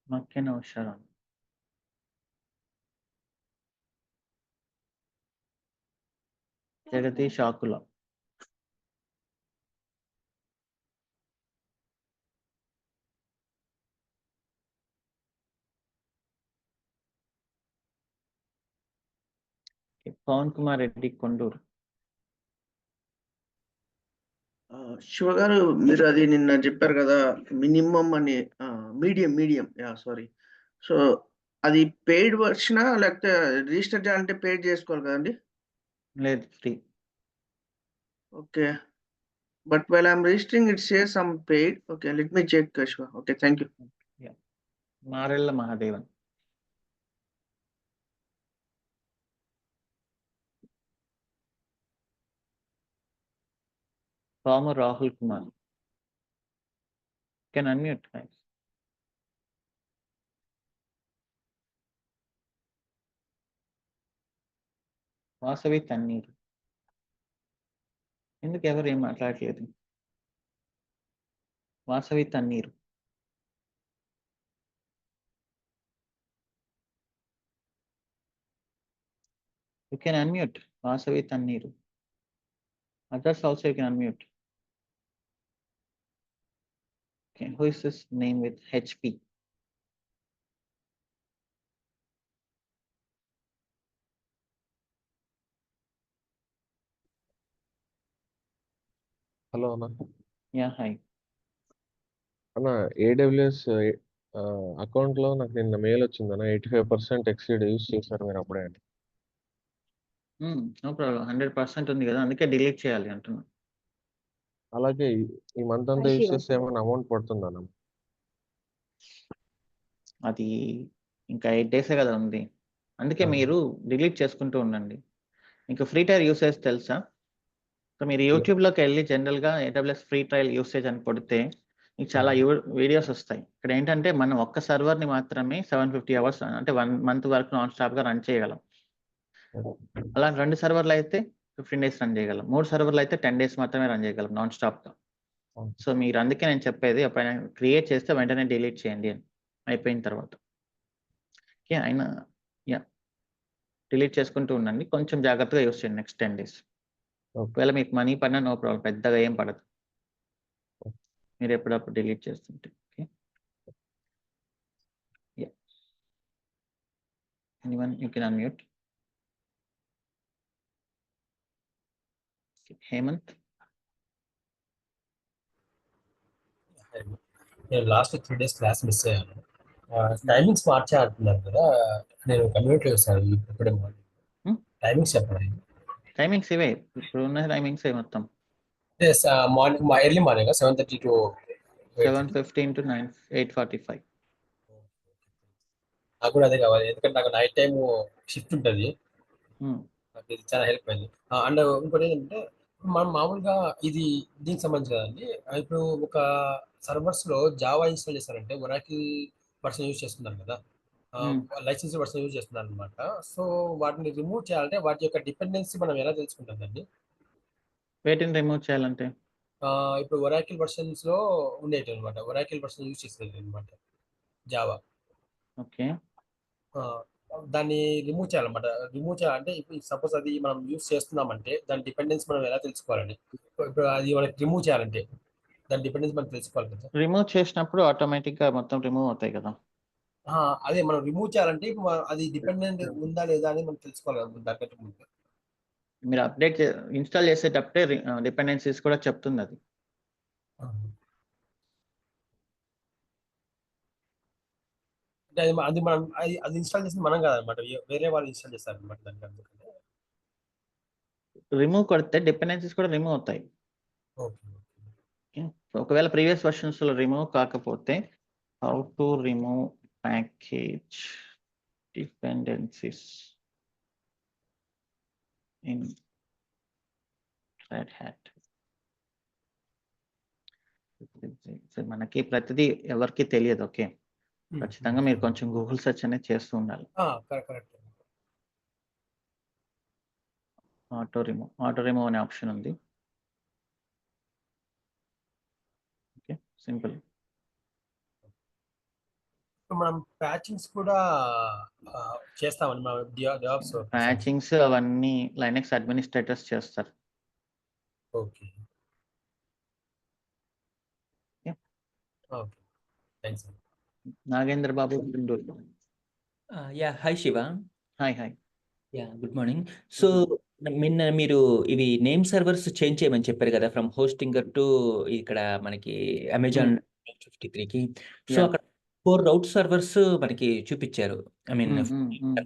Makkena Usharan. Jagadish Akula. Pavan Kumar Reddy Konduru. Shiva garu, మీరు అది నిన్న చెప్పారు కదా minimum అని, మీడియం సారీ. సో అది paid వర్షనా లేకపోతే register చేయాలంటే పెయిడ్ చేసుకోవాలి కదండి? లేదు, free. Okay, but while I'm registering it says some paid. Okay, let me check Shiva. Okay, thank you. Marella Mahadevan. Pamu Rahul Kumar. Can unmute. Vasavi Tanneeru. ఎందుకు ఎవరు ఏం మాట్లాడట్లేదు? Vasavi Tanneeru. You can unmute. Vasavi Tanneeru. Others also you can unmute. Okay, who is this name with HP? Hello అన్న. Yeah, hi. అన్న, AWS అకౌంట్లో నాకు నిన్న mail వచ్చిందన్న, 85% ఎక్సీడ్ యూజ్ చేశారు మీరు అప్పుడే అని. No problem. 100% ఉంది కదా, అందుకే డిలీట్ చేయాలి అంటున్నా. అలాగే ఈ మంత్ అంతా యూజ్ చేస్తే ఏమైనా అమౌంట్ పడుతుందన్న? అది ఇంకా 8 days కదా ఉంది, అందుకే మీరు డిలీట్ చేసుకుంటూ ఉండండి. మీకు ఫ్రీ ట్రయల్ యూసేజ్ తెలుసా? సో మీరు యూట్యూబ్లోకి వెళ్ళి జనరల్గా AWS ఫ్రీ ట్రయల్ యూసేజ్ అని కొడితే మీకు చాలా వీడియోస్ వస్తాయి. ఇక్కడ ఏంటంటే మనం ఒక్క సర్వర్ని మాత్రమే 750 hours అంటే 1 month వరకు నాన్ స్టాప్గా రన్ చేయగలం. అలా 2 సర్వర్లు అయితే 15 days రన్ చేయగలం, 3 సర్వర్లు అయితే 10 days మాత్రమే రన్ చేయగలం నాన్ స్టాప్గా. సో మీరు అందుకే నేను చెప్పేది, ఎప్పుడైనా క్రియేట్ చేస్తే వెంటనే డిలీట్ చేయండి అని అయిపోయిన తర్వాత. ఓకే, అయినా డిలీట్ చేసుకుంటూ ఉండండి, కొంచెం జాగ్రత్తగా యూస్ చేయండి నెక్స్ట్ 10 days. ఒకవేళ మీకు మనీ పడినా నో ప్రాబ్లం, పెద్దగా ఏం పడదు మీరు ఎప్పుడప్పుడు డిలీట్ చేస్తుంటే. Okay, anyone you can unmute. Hemanth. నేను లాస్ట్ 3 days క్లాస్ మిస్ అయ్యాను. టైమింగ్స్ మార్చే అంటున్నారు కదా, నేను కమ్యూనిటీ చేస్తాను ఇప్పుడే. టైమింగ్స్ చెప్పండి. టైమింగ్స్ ఇవే, ఇప్పుడు ఉన్న టైమింగ్స్ మొత్తం. Morning early morning 7:30 to 7:15 to 8:45. నాకు కూడా అదే కావాలి, ఎందుకంటే నాకు నైట్ టైం షిఫ్ట్ ఉంటుంది. నాకు ఇది చాలా హెల్ప్ అయింది. అండ్ ఇంకోటి ఏంటంటే, మనం మామూలుగా ఇది దీనికి సంబంధించి కదండి, ఇప్పుడు ఒక సర్వర్స్ లో జావా ఇన్స్టాల్ చేస్తారంటే ఒరాకిల్ వర్షన్ యూజ్ చేస్తున్నారు కదా, లైసెన్స్ వర్షన్ యూజ్ చేస్తున్నారు అనమాట. సో వాటిని రిమూవ్ చేయాలంటే వాటి యొక్క డిపెండెన్సీ మనం ఎలా తెలుసుకుంటామండి? వేటిని రిమూవ్ చేయాలంటే ఇప్పుడు ఒరాకిల్ వర్షన్స్ లో ఉండేవి అనమాట, ఒరాకిల్ వర్షన్ యూజ్ చేసేది అనమాట జావా. ఓకే, దాన్ని రిమూవ్ చేయాలన్నమాట. రిమూవ్ చేయాలంటే ఇప్పుడు సపోజ్ అది మనం యూజ్ చేస్తున్నామంటే దాని డిపెండెన్స్ మనం ఎలా తెలుసుకోవాలండి? ఇప్పుడు అది మనకి రిమూవ్ చేయాలంటే దాని డిపెండెన్స్ మనం తెలుసుకోవాలి కదా. రిమూవ్ చేసినప్పుడు ఆటోమేటిక్ గా మొత్తం రిమూవ్ అవుతాయి కదా. అదే మనం రిమూవ్ చేయాలంటే ఇప్పుడు అది డిపెండెంట్ ఉందా లేదా అని మనం తెలుసుకోవాలి కదా దానికంటే ముందు. మీరు అప్డేట్ ఇన్స్టాల్ చేసేటప్పుడే డిపెండెన్సీస్ కూడా చెప్తుంది అది. అంటే అది మనం అది ఇన్స్టాల్ చేసింది మనం కాదనమాట, వేరే వాళ్ళు ఇన్స్టాల్ చేస్తారనమాట దానికి. అందుకని రిమూవ్ కొడితే డిపెండెన్సీస్ కూడా రిమూవ్ అవుతాయి. ఒకవేళ ప్రీవియస్ వర్షన్స్ లో రిమూవ్ కాకపోతే how to remove package dependencies in red hat. మనకి ప్రతిదీ ఎవరికి తెలియదు. ఓకే, ఖచ్చితంగా మీరు కొంచెం గూగుల్ సెర్చ్ అనేది చేస్తూ ఉండాలి. ఆటో రిమూవ్ అనే ఆప్షన్ ఉంది. Okay, simple. మనం ప్యాచింగ్స్ కూడా చేస్తామని మన జాబ్స్. ప్యాచింగ్స్ అవన్నీ లైనక్స్ అడ్మినిస్ట్రేటర్స్ చేస్తారు. Okay, okay, thanks. Nagendra Babu. Yeah, hi Shiva. Hi. Yeah! Good morning. So, హుహు. నిన్న మీరు ఇవి నేమ్ సర్వర్స్ చేంజ్ చేయమని చెప్పారు గదా! ఫ్రమ్ హోస్టింగర్ టు ఇక్కడ మనకి అమెజాన్ హ్మ్. 53కి. So, yeah! అక్కడ 4 రౌట్ సర్వర్స్ మనకి చూపిచ్చారు. ఐ మీన్ హ్మ్. హ్మ్. హ్మ్.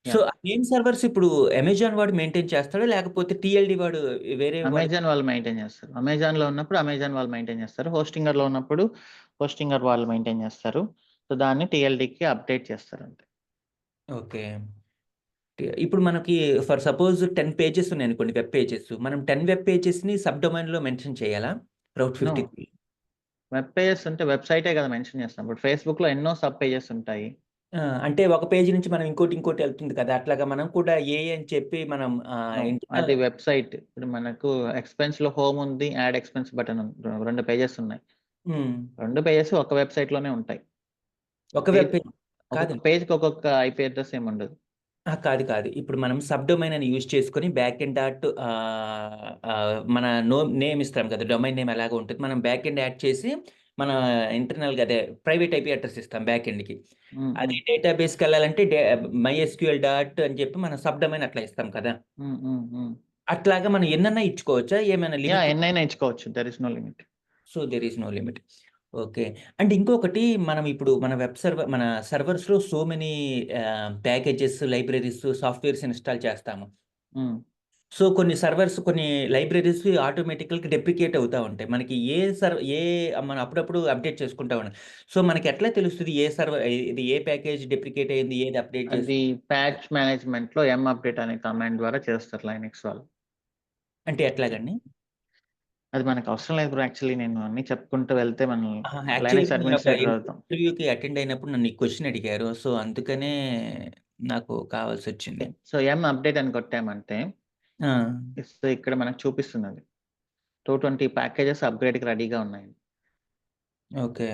So, yeah! ఆ నేమ్ సర్వర్స్ ఇప్పుడు అమెజాన్ వాడు మెయింటైన్ చేస్తాడా? లేకపోతే టీఎల్‌డి వాడు వేరే వాడి అమెజాన్ వాళ్ళు మెయింటైన్ చేస్తారు. అమెజాన్‌లో ఉన్నప్పుడు అమెజాన్ వాళ్ళు మెయింటైన్ చేస్తారు. హోస్టింగర్‌లో ఉన్నప్పుడు హోస్టింగర్ వాళ్ళు మెయింటైన్ చేస్తారు. సో, దాన్ని టీఎల్‌డీకి అప్డేట్ చేస్తారంతే. ఓకే. ఇప్పుడు మనకి ఫర్ సపోజ్ 10 పేజెస్ ఉన్నాయనుకోండి వెబ్ పేజెస్. మనం 10 వెబ్ పేజెస్‌ని సబ్ డొమైన్‌లో మెన్షన్ చేయాలా? రౌట్ నో. 53. వెబ్ పేజెస్ అంటే వెబ్‌సైటే కదా మెన్షన్ చేస్తాం. ఇప్పుడు ఫేస్‌బుక్‌లో ఎన్నో సబ్ పేజెస్ ఉంటాయి. అంటే ఒక పేజీ నుంచి మనం ఇంకోటి ఎళ్తుంది కదా! అట్లాగా మనం కూడా అని చెప్పి మనం నో. ఇంటర్నల్ అది వెబ్‌సైట్. ఇప్పుడు మనకు ఎక్స్‌పెన్స్‌లో హోమ్ ఉంది. యాడ్ ఎక్స్‌పెన్స్ బటన్ ఉంది. 2 పేజెస్ ఉన్నాయి. హ్మ్. 2 పేజెస్ ఒక వెబ్‌సైట్‌లోనే ఉంటాయి. ఒక వెబ్ పేజ్ పేజ్ ఒక్కొక్క కాదండి. పేజ్‌కి ఒక్కొక్క ఐపీ అడ్రెస్ ఏమి ఉండదు. కాదు. ఇప్పుడు మనం సబ్ డొమైన్ అని యూజ్ చేసుకొని బ్యాక్ ఎండ్ డాట్ మన నేమ్ ఇస్తాం కదా! డొమైన్ నేమ్ ఎలాగో ఉంటది. మనం బ్యాక్ ఎండ్ యాడ్ చేసి మన ఇంటర్నల్‌గా అదే ప్రైవేట్ ఐపీ అడ్రెస్ ఇస్తాం బ్యాక్ ఎండ్‌కి. హ్మ్. అది హ్మ్. డేటాబేస్‌కెళ్ళాలంటే మైఎస్‌క్యూఎల్ డాట్ అని చెప్పి మనం సబ్ డొమైన్ అట్లా ఇస్తాం కదా! హ్మ్. హ్మ్. హ్మ్. అట్లాగా మనం ఎన్నన్నా ఇచ్చుకోవచ్చా? ఏమైనా యాహ్! లిమిట్? ఎన్నైనా ఇచ్చుకోవచ్చు. There is no limit. So, there is no limit. Okay. And ఇంకొకటి మనం ఇప్పుడు మన మన సర్వర్స్‌లో so many packages, libraries, softwares install చేస్తాము. హ్మ్. సో, కొన్ని లైబ్రరీస్ ఆటోమేటికల్‌గా డెప్రికేట్ అవుతా ఉంటాయి. మనకి మనం అప్పుడప్పుడు అప్డేట్ చేసుకుంటా ఉన్నాం. సో, మనకి ఎట్లా తెలుస్తది ఇది ఏ ప్యాకేజ్ డెప్రికేట్ అయింది, ఏది అప్డేట్ అది ప్యాచ్ మేనేజ్‌మెంట్‌లో అప్డేట్ అనే కమాండ్ ద్వారా చేస్తారు లైనక్స్ వాళ్ళు. అంటే ఎట్లాగండి? అది మనకు అవసరం లేదు బ్రో. యాక్చువల్లీ నేను అన్నీ చెప్పుకుంటూ వెళ్తే మనం లైనక్స్ యాక్చువల్‌గా నేనొక అడ్మినిస్ట్రేటర్ అవుతాం. ఇంటర్వ్యూకి అటెండ్ అయినప్పుడు నన్ను ఈ క్వెషన్ అడిగారు. సో, అందుకనే నాకు కావాల్సొచ్చింది. సో, అప్డేట్ అని కొట్టామంటే ఆ! ఇక్కడ మనకు చూపిస్తున్నది. 220 ప్యాకేజెస్ అప్‌గ్రేడ్‌కి రెడీగా ఉన్నాయి. ఓకే.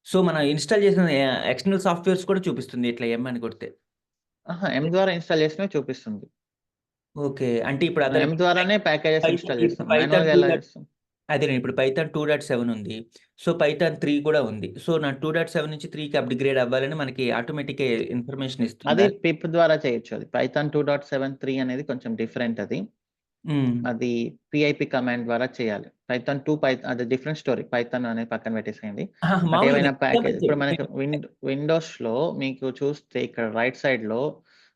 సో, మనం ఇన్‌స్టాల్ చేసిన ఎక్స్టర్నల్ సాఫ్ట్‌వేర్స్ కూడా చూపిస్తుంది ఇట్లా అని కొడితే. అహా! ద్వారా ఇన్‌స్టాల్ చేసినవి చూపిస్తుంది. ఓకే. అంటే ఇప్పుడు మనం ద్వారానే ప్యాకేజెస్ పైథాన్ ఇన్‌స్టాల్ ఇప్పుడు చేస్తాం. పైథాన్ మాన్యువల్‌గా 2 ఎలా డాట్ చేస్తాం? అదేనండి. ఇప్పుడు పైథాన్ 2.7 ఉంది. సో, పైథాన్ 3 కూడా ఉంది. సో, నా 2.7 నుంచి 3కి అప్‌గ్రేడ్ అవ్వాలని మనకి ఆటోమేటిక్‌గా ఇన్ఫర్మేషన్ అది ఇస్తుందా? పిప్ ద్వారా చేయొచ్చు అది. పైథాన్ 2.7.3 అనేది కొంచెం డిఫరెంట్ అది. హ్మ్. అది పిఐపి కమాండ్ ద్వారా చేయాలి. పైథాన్ 2 అది డిఫరెంట్ స్టోరీ. పైథాన్ అనేది పక్కన పెట్టేసేయండి. బట్ మామూలుగా ఏవైనా ఎగ్జాంపుల్ ప్యాకేజ్ ఇప్పుడు మనకు చెప్పండి. విండోస్‌లో మీకు చూస్తే ఇక్కడ రైట్ సైడ్‌లో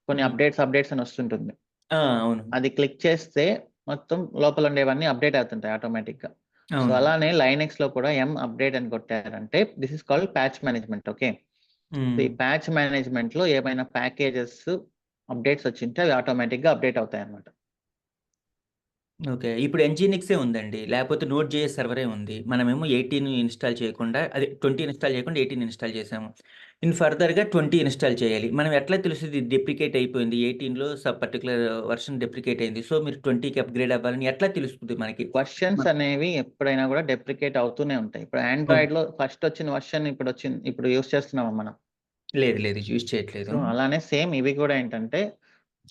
కొన్ని హ్మ్. అప్డేట్స్ అని వస్తుంటుంది. అవును. అది క్లిక్ చేస్తే మొత్తం లోపల ఉండేవన్నీ అప్డేట్ అవుతుంటాయి ఆటోమేటిక్‌గా. సో, అవును. అలానే లైనక్స్‌లో కూడా అప్డేట్ అని కొట్టారంటే this is called patch management. Okay. So, hmm. ఈ ప్యాచ్ మేనేజ్మెంట్‌లో ఏమైనా ప్యాకేజెస్ అప్డేట్స్ వచ్చింటే అవి ఆటోమేటిక్‌గా అప్డేట్ అవుతాయన్నమాట. ఓకే. ఇప్పుడు ఎన్‌జినిక్సే ఉందండి. లేకపోతే నోడ్ జేఎస్ సర్వరే ఉంది. మనమేమో 18 ఇన్‌స్టాల్ చేయకుండా 20 ఇన్‌స్టాల్ చేయకుండా 18 ఇన్‌స్టాల్ చేసాము. ఫర్దర్‌గా 20 ఇన్‌స్టాల్ చేయాలి. మనం ఎట్లా తెలుస్తది ఇది డెప్రికేట్ అయిపోయింది. 18లో పర్టిక్యులర్ వెర్షన్ డెప్రికేట్ అయింది. సో, మీరు 20కి అప్‌గ్రేడ్ అవ్వాలని ఎట్లా తెలుస్తది మనకి? వెర్షన్స్ మన అనేవి ఎప్పుడైనా కూడా డెప్రికేట్ అవుతూనే ఉంటాయి. ఇప్పుడు అవును. ఆండ్రాయిడ్‌లో ఫస్ట్ వచ్చిన వెర్షన్ ఇప్పుడు యూజ్ చేస్తున్నామా మనం? లేదు. యూజ్ చేయట్లేదు. సో, అలానే సేమ్ ఇవి కూడా ఏంటంటే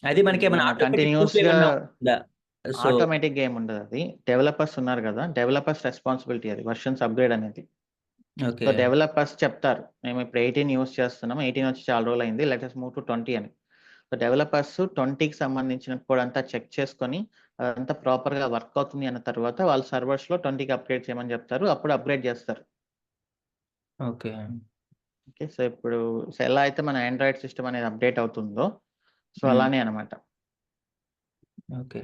అది మనకేమైనా మన ఆటోమేటిక్ ప్రూఫ్ కంటిన్యూయస్‌గా ఏమన్నా ఉందా? సో ఆటోమేటిక్‌గా ఏముండదది. డెవలపర్స్ ఉన్నారు గదా! డెవలపర్స్ రెస్పాన్సిబిలిటీ అది వెర్షన్స్ అప్‌గ్రేడ్ అనేది. So, okay. డెవలపర్స్ చెప్తారు. మేము ఇప్పుడు 18 యూజ్ చేస్తున్నాం. 18 వచ్చి చాలా రోజులయింది. లెట్ అస్ మూవ్ టు 20 అని. సో, డెవలపర్స్ 20కి సంబంధించిన కోడ్ అంతా చెక్ చేసుకొని అదంతా ప్రాపర్‌గా వర్క్ అవుతుంది అన్న తర్వాత వాళ్ళు సర్వర్స్‌లో 20కి అప్‌గ్రేడ్ చేయమని చెప్తారు. అప్పుడు అప్‌గ్రేడ్ చేస్తారు. ఓకే. ఓకే. సో, ఎలా అయితే మన ఆండ్రాయిడ్ సిస్టమ్ అనేది అప్‌డేట్ అవుతుందో సో, హ్మ్. అలానే అన్నమాట. ఓకే.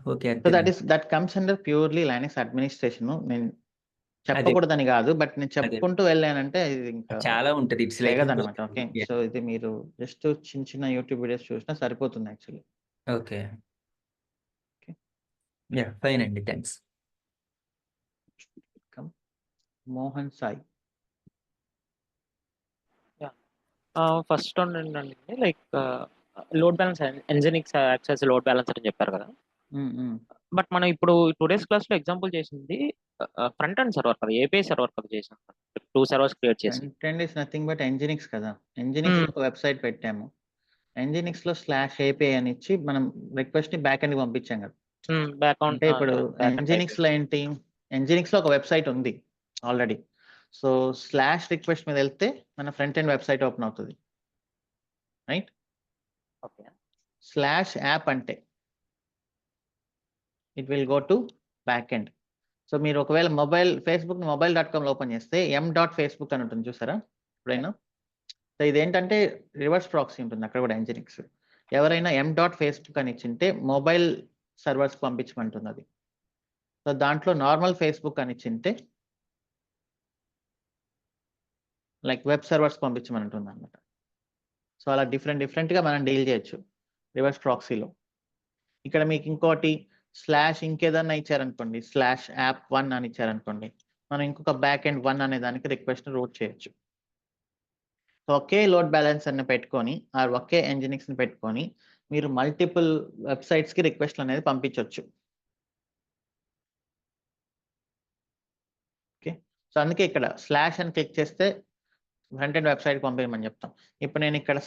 ఓకే. సో, అంతేనండి. That comes under purely Linux administration. నేను అదే. చెప్పకూడదని గాదు. బట్ నేను అదే. చెప్పుకుంటూ వెళ్ళానంటే ఇది ఇంకా చాలా ఉంటది. ఇట్స్ లైక్ తెగదనమాట. ఓకే. So, yeah! ఇది మీరు జస్ట్ చిన్న యూట్యూబ్ వీడియోస్ చూసినా సరిపోతుంది actually. Okay. Okay. Yeah! Fine అండి. Thanks. Welcome. Mohan Sai. Yeah! First one ఏంటంటే like load balance nginx acts as load balancer అని చెప్పారు కదా! హ్మ్. హ్మ్. బట్ మనం ఇప్పుడు టుడేస్ క్లాస్‌లో ఎగ్జాంపుల్ చేసింది ఫ్రంట్ ఎండ్ సర్వర్ కదా! ఏపీఐ సర్వర్ కదా చేసాం. 2 సర్వర్స్ క్రియేట్ చేసి. Front end is nothing but Nginx కదా! ఎంజినిక్స్‌లో హ్మ్. ఒక వెబ్‌సైట్ పెట్టాము. ఎంజినిక్స్‌లో /API అని ఇచ్చి మనం రిక్వెస్ట్‌ని బ్యాక్ ఎండ్‌కి పంపించాం కదా! బ్యాక్‌గ్రౌండ్ అంటే ఇప్పుడు బ్యాక్ ఎండ్ టైప్ ఎంజినిక్స్‌లో ఏంటి? ఎంజినిక్స్‌లో ఒక వెబ్‌సైట్ ఉంది ఆల్రెడీ. సో, /రిక్వెస్ట్ మీద ఎళ్తే మన ఫ్రంట్ ఎండ్ వెబ్‌సైట్ ఓపెన్ అవుతది. రైట్. ఓకే. /యాప్ అంటే it will go to back end. So మీరు ఒకవేళ ఫేస్బుక్ mobile.com లో ఓపెన్ చేస్తే m.facebook అని ఉంటుంది చూసారా ఎప్పుడైనా? సో ఇదేంటంటే రివర్స్ ప్రాక్సీ ఉంటుంది అక్కడ కూడా Nginx. ఎవరైనా m.facebook అని ఇచ్చింటే మొబైల్ సర్వర్స్ పంపించమంటుంది అది. సో దాంట్లో నార్మల్ ఫేస్బుక్ అని ఇచ్చింటే లైక్ వెబ్ సర్వర్స్ పంపించమని ఉంటుంది అనమాట. సో అలా డిఫరెంట్గా మనం డీల్ చేయొచ్చు రివర్స్ ప్రాక్సీలో. ఇక్కడ మీకు ఇంకోటి ఇంకేదన్నా ఇచ్చారనుకోండి, /app1 అని ఇచ్చారనుకోండి, మనం ఇంకొక బ్యాక్ ఎండ్ 1 అనే దానికి రిక్వెస్ట్ రూట్ చేయొచ్చు. సో ఒకే లోడ్ బ్యాలెన్స్ అని పెట్టుకొని ఒకే Nginx ని పెట్టుకొని మీరు మల్టిపుల్ వెబ్సైట్స్కి రిక్వెస్ట్లు అనేది పంపించవచ్చు. ఓకే. సో అందుకే ఇక్కడ అని క్లిక్ చేస్తే ఫ్రంట్ ఎండ్ వెబ్సైట్కి పంపించమని చెప్తాం. ఇప్పుడు నేను ఇక్కడ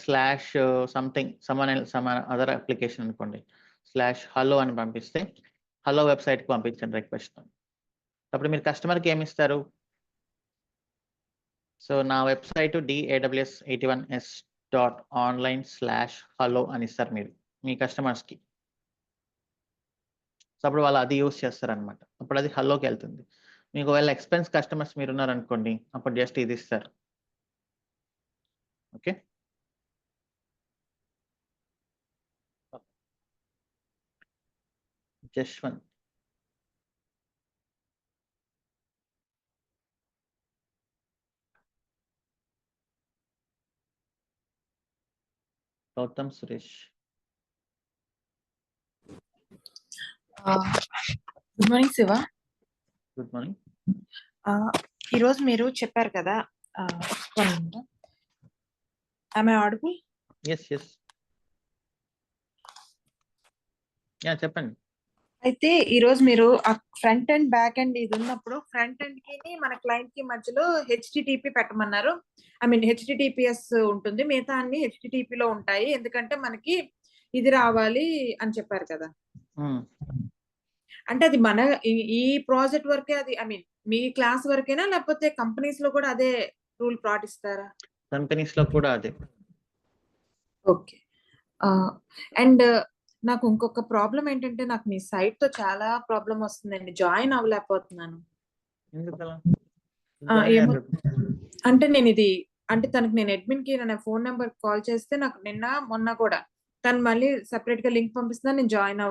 సమ్ అదర్ అప్లికేషన్ అనుకోండి, /hello అని పంపిస్తే హలో వెబ్సైట్కి పంపించండి రిక్వెస్ట్. అప్పుడు మీరు కస్టమర్కి ఏమి ఇస్తారు? సో నా వెబ్సైట్ daws81s.online/hello అని ఇస్తారు మీరు మీ కస్టమర్స్కి. సో అప్పుడు వాళ్ళు అది యూస్ చేస్తారనమాట. అప్పుడు అది హలోకి వెళ్తుంది. మీకు ఒకవేళ ఎక్స్పెన్స్ కస్టమర్స్ మీరు ఉన్నారనుకోండి, అప్పుడు జస్ట్ ఇది ఇస్తారు. Okay. Jashwanth. Gautam Suresh. Good morning Shiva. Good morning. ఈరోజు మీరు చెప్పారు కదా, ఆడిబుల్? ఎస్. చెప్పండి. అయితే ఈరోజు మీరు ఫ్రంట్ అండ్ బ్యాక్ అండ్ ఇది ఉన్నప్పుడు ఫ్రంట్ ఎండ్ కి మన క్లయింట్ కి మధ్యలో HTTP పెట్టమన్నారు. HTTPS ఉంటుంది, మిగతా అన్ని HTTP లో ఉంటాయి, ఎందుకంటే మనకి ఇది రావాలి అని చెప్పారు కదా. అంటే అది మన ఈ ప్రాజెక్ట్ వరకే, అది మీ క్లాస్ వరకేనా, లేకపోతే కంపెనీస్ లో కూడా అదే రూల్ పాటిస్తారా? కంపెనీస్ లో కూడా అదే. ఓకే. అండ్ నాకు ఇంకొక ప్రాబ్లం ఏంటంటే, నాకు మీ సైట్ తో చాలా ప్రాబ్లం వస్తుందండి, జాయిన్ అవ్వలేకపోతున్నాను. అంటే నేను తనకి నేను అడ్మిన్ కి నా ఫోన్ నెంబర్ కాల్ చేస్తే నాకు మొన్న కూడా తను మళ్ళీ సెపరేట్ గా లింక్ పంపిస్తున్నా, నేను జాయిన్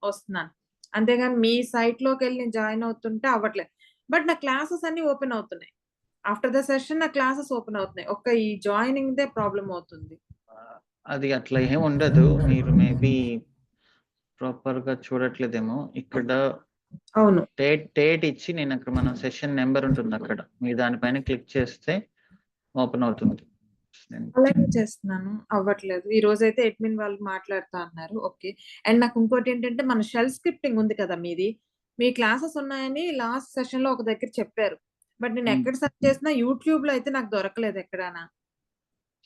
వస్తున్నాను. అంతేగాని మీ సైట్ లోకి వెళ్ళి నేను జాయిన్ అవుతుంటే అవ్వట్లేదు. బట్ నా క్లాసెస్ అన్ని ఓపెన్ అవుతున్నాయి. ఆఫ్టర్ ద సెషన్ నా క్లాసెస్ ఓపెన్ అవుతున్నాయి. ఒక్క ఈ జాయినింగ్ దే ప్రాబ్లం అవుతుంది. అది అట్లా ఏం ఉండదు, మీరు మేబీ ప్రాపర్ గా చూడట్లేదేమో. ఇక్కడ అవును, డేట్ ఇచ్చి నేను అక్కడ మన సెషన్ నెంబర్ ఉంటుంది, అక్కడ మీరు దానిపైన క్లిక్ చేస్తే ఓపెన్ అవుతుంది. అలాగే చేస్తున్నాను, అవ్వట్లేదు. ఈ రోజు అయితే అడ్మిన్ వాళ్ళు మాట్లాడుతా అన్నారు. ఓకే. అండ్ నాకు ఇంకోటి ఏంటంటే, మన షెల్ స్క్రిప్టింగ్ ఉంది కదా మీది, మీ క్లాసెస్ ఉన్నాయని లాస్ట్ సెషన్ లో ఒక దగ్గర చెప్పారు. బట్ నేను ఎక్కడ సెర్చ్ చేసినా యూట్యూబ్ లో అయితే నాకు దొరకలేదు ఎక్కడానా.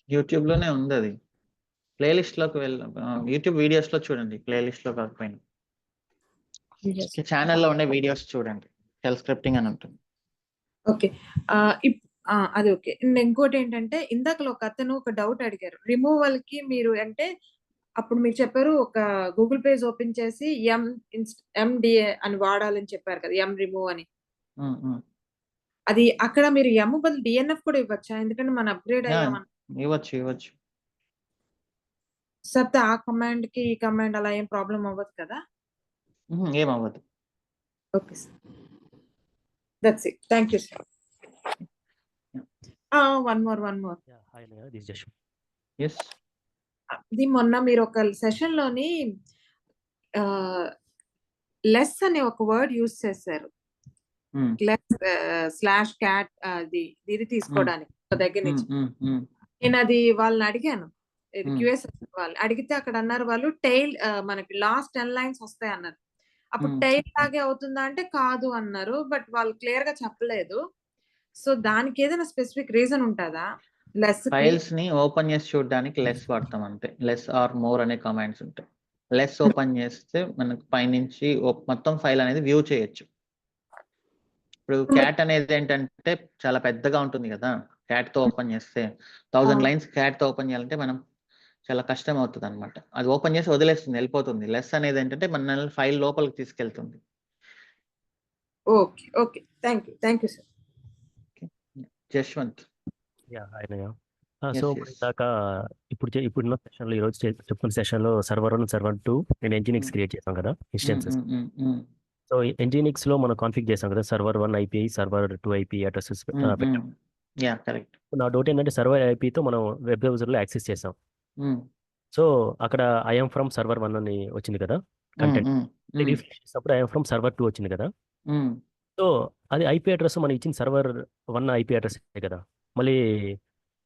యూట్యూబ్ లోనే ఉంది అది. ప్లేలిస్ట్ లోకి యూట్యూబ్ వీడియోస్ లో చూడండి, ప్లేలిస్ట్ లో కాకపోయినా ఛానల్లో ఉండే వీడియోస్ చూడండి, షెల్ స్క్రిప్టింగ్ అని ఉంటుంది. ఓకే. అది ఓకే. ఇంకోటి ఏంటంటే, ఇందాకలో ఒక అతను ఒక డౌట్ అడిగారు, రిమూవల్ కి మీరు అంటే అప్పుడు మీరు చెప్పారు ఒక గూగుల్ పేజ్ ఓపెన్ చేసి MDA అని వాడాలని చెప్పారు కదా, రిమూవ్ అని. అది అక్కడ మీరు బదులు DNF కూడా ఇవ్వచ్చా? ఎందుకంటే మనం అప్గ్రేడ్ అయ్యామని. ఇవ్వచ్చు. సత్తా ఆ కమాండ్ కి ఈ కమాండ్ అలా ఏం ప్రాబ్లం అవ్వదు కదా? ఏం అవ్వదు. Okay sir, that's it. Thank you sir. One more. Hi లేయా, దిస్ జష్. yes. ఇది మొన్న మీరు ఒక సెషన్ లోని లెస్ అనే ఒక వర్డ్ యూజ్ చేశారు. లెస్ /cat ఇది తీసుకోవడానికి ఒక దగ్గర నుంచి. నేను అది వాళ్ళని అడిగాను, QS వాళ్ళు అడిగితే అక్కడ అన్నారు వాళ్ళు టైల్ మనకి లాస్ట్ 10 lines వస్తాయి అన్నారు. అప్పుడు టైల్ లాగే అవుతుందా అంటే కాదు అన్నారు. బట్ వాళ్ళు క్లియర్ గా చెప్పలేదు. సో దానికి ఏదైనా స్పెసిఫిక్ రీజన్ ఉంటుందా? ఫైల్స్ ని ఓపెన్ చేసి చూడడానికి లెస్ వాడతాం అంతే. లెస్ ఆర్ మోర్ అనే కమాండ్స్ ఉంటాయి. లెస్ ఓపెన్ చేస్తే మనకు పైనుంచి మొత్తం ఫైల్ అనేది వ్యూ చేయొచ్చు. ఇప్పుడు క్యాట్ అనేది ఏంటంటే చాలా పెద్దగా ఉంటుంది కదా, క్యాట్ తో ఓపెన్ చేస్తే 1000 lines క్యాట్ తో ఓపెన్ చేయాలంటే మనం చాలా కష్టం అవుతదనమాట. అది ఓపెన్ చేసి వదిలేస్తుంది, వెళ్ళిపోతుంది. లెస్ అనేది ఏంటంటే మనల్ని ఫైల్ లోపలికి తీసుకెళ్తుంది. Okay. Okay. Thank you sir. Jashwanth. Yeah! Hi అన్నయ్య. యెస్. So yes. ఇందాక ఇప్పుడున్న సెషన్‌లో ఈరోజు చెప్పుకున్న సెషన్‌లో సర్వర్ 1, సర్వర్ 2 నేను ఎన్‌జినిక్స్ హ్మ్. క్రియేట్ చేశాం కదా! హ్మ్. ఇన్‌స్టెన్సెస్. హ్మ్. హ్మ్. హ్మ్. సో ఎన్‌జినిక్స్‌లో మనం కాన్ఫిగ్ చేసాం కదా! Server 1 IPI, server 2 IP addresses హ్మ్. పెట్టాం. హ్మ్. యాహ్! కరెక్ట్. నా డౌట్ ఏంటంటే సర్వర్ ఐపీతో మనం వెబ్ బ్రౌజర్‌లో యాక్సెస్ చేసాం. హ్మ్. సో అక్కడ ఐ యామ్ ఫ్రమ్ సర్వర్ 1 అని వచ్చింది కదా! హ్మ్. కంటెంట్. హ్మ్. హ్మ్. రిఫ్రెష్ చేసినప్పుడు ఐ యామ్ ఫ్రమ్ సర్వర్ 2 వచ్చింది కదా! హ్మ్. సో అది ఐపీ అడ్రెస్ మనం ఇచ్చిన సర్వర్ 1 ఐపీ అడ్రెస్సే కదా! మళ్ళీ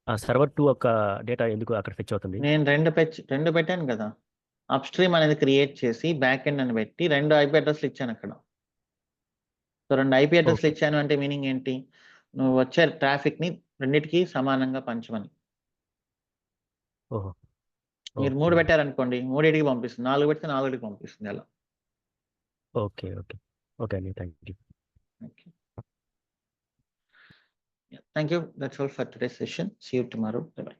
ఆ సర్వర్ 2 యొక్క డేటా ఎందుకు అక్కడ ఫెచ్ అవుతుంది? నేను 2 పెట్టాను కదా! అప్‌స్ట్రీమ్ అనేది క్రియేట్ చేసి బ్యాక్ ఎండ్ అని పెట్టి 2 ఐపీ అడ్రెస్‌లు ఇచ్చానక్కడ. సో 2 ఐపీ అడ్రెస్‌లు ఓకే. ఇచ్చాను అంటే మీనింగ్ ఏంటి? నువ్వు వచ్చే ట్రాఫిక్‌ని రెండిటికి సమానంగా పంచమని. ఓహో! మీరు ఓకే. 3 పెట్టారనుకోండి, మూడిటికి పంపిస్తుంది. 4 పెడితే 4కి పంపిస్తుంది అలా. ఓకే. ఓకే. ఓకే అండి. Thank you. Okay. Yeah. Thank you. That's all for today's session. See you tomorrow. Bye-bye.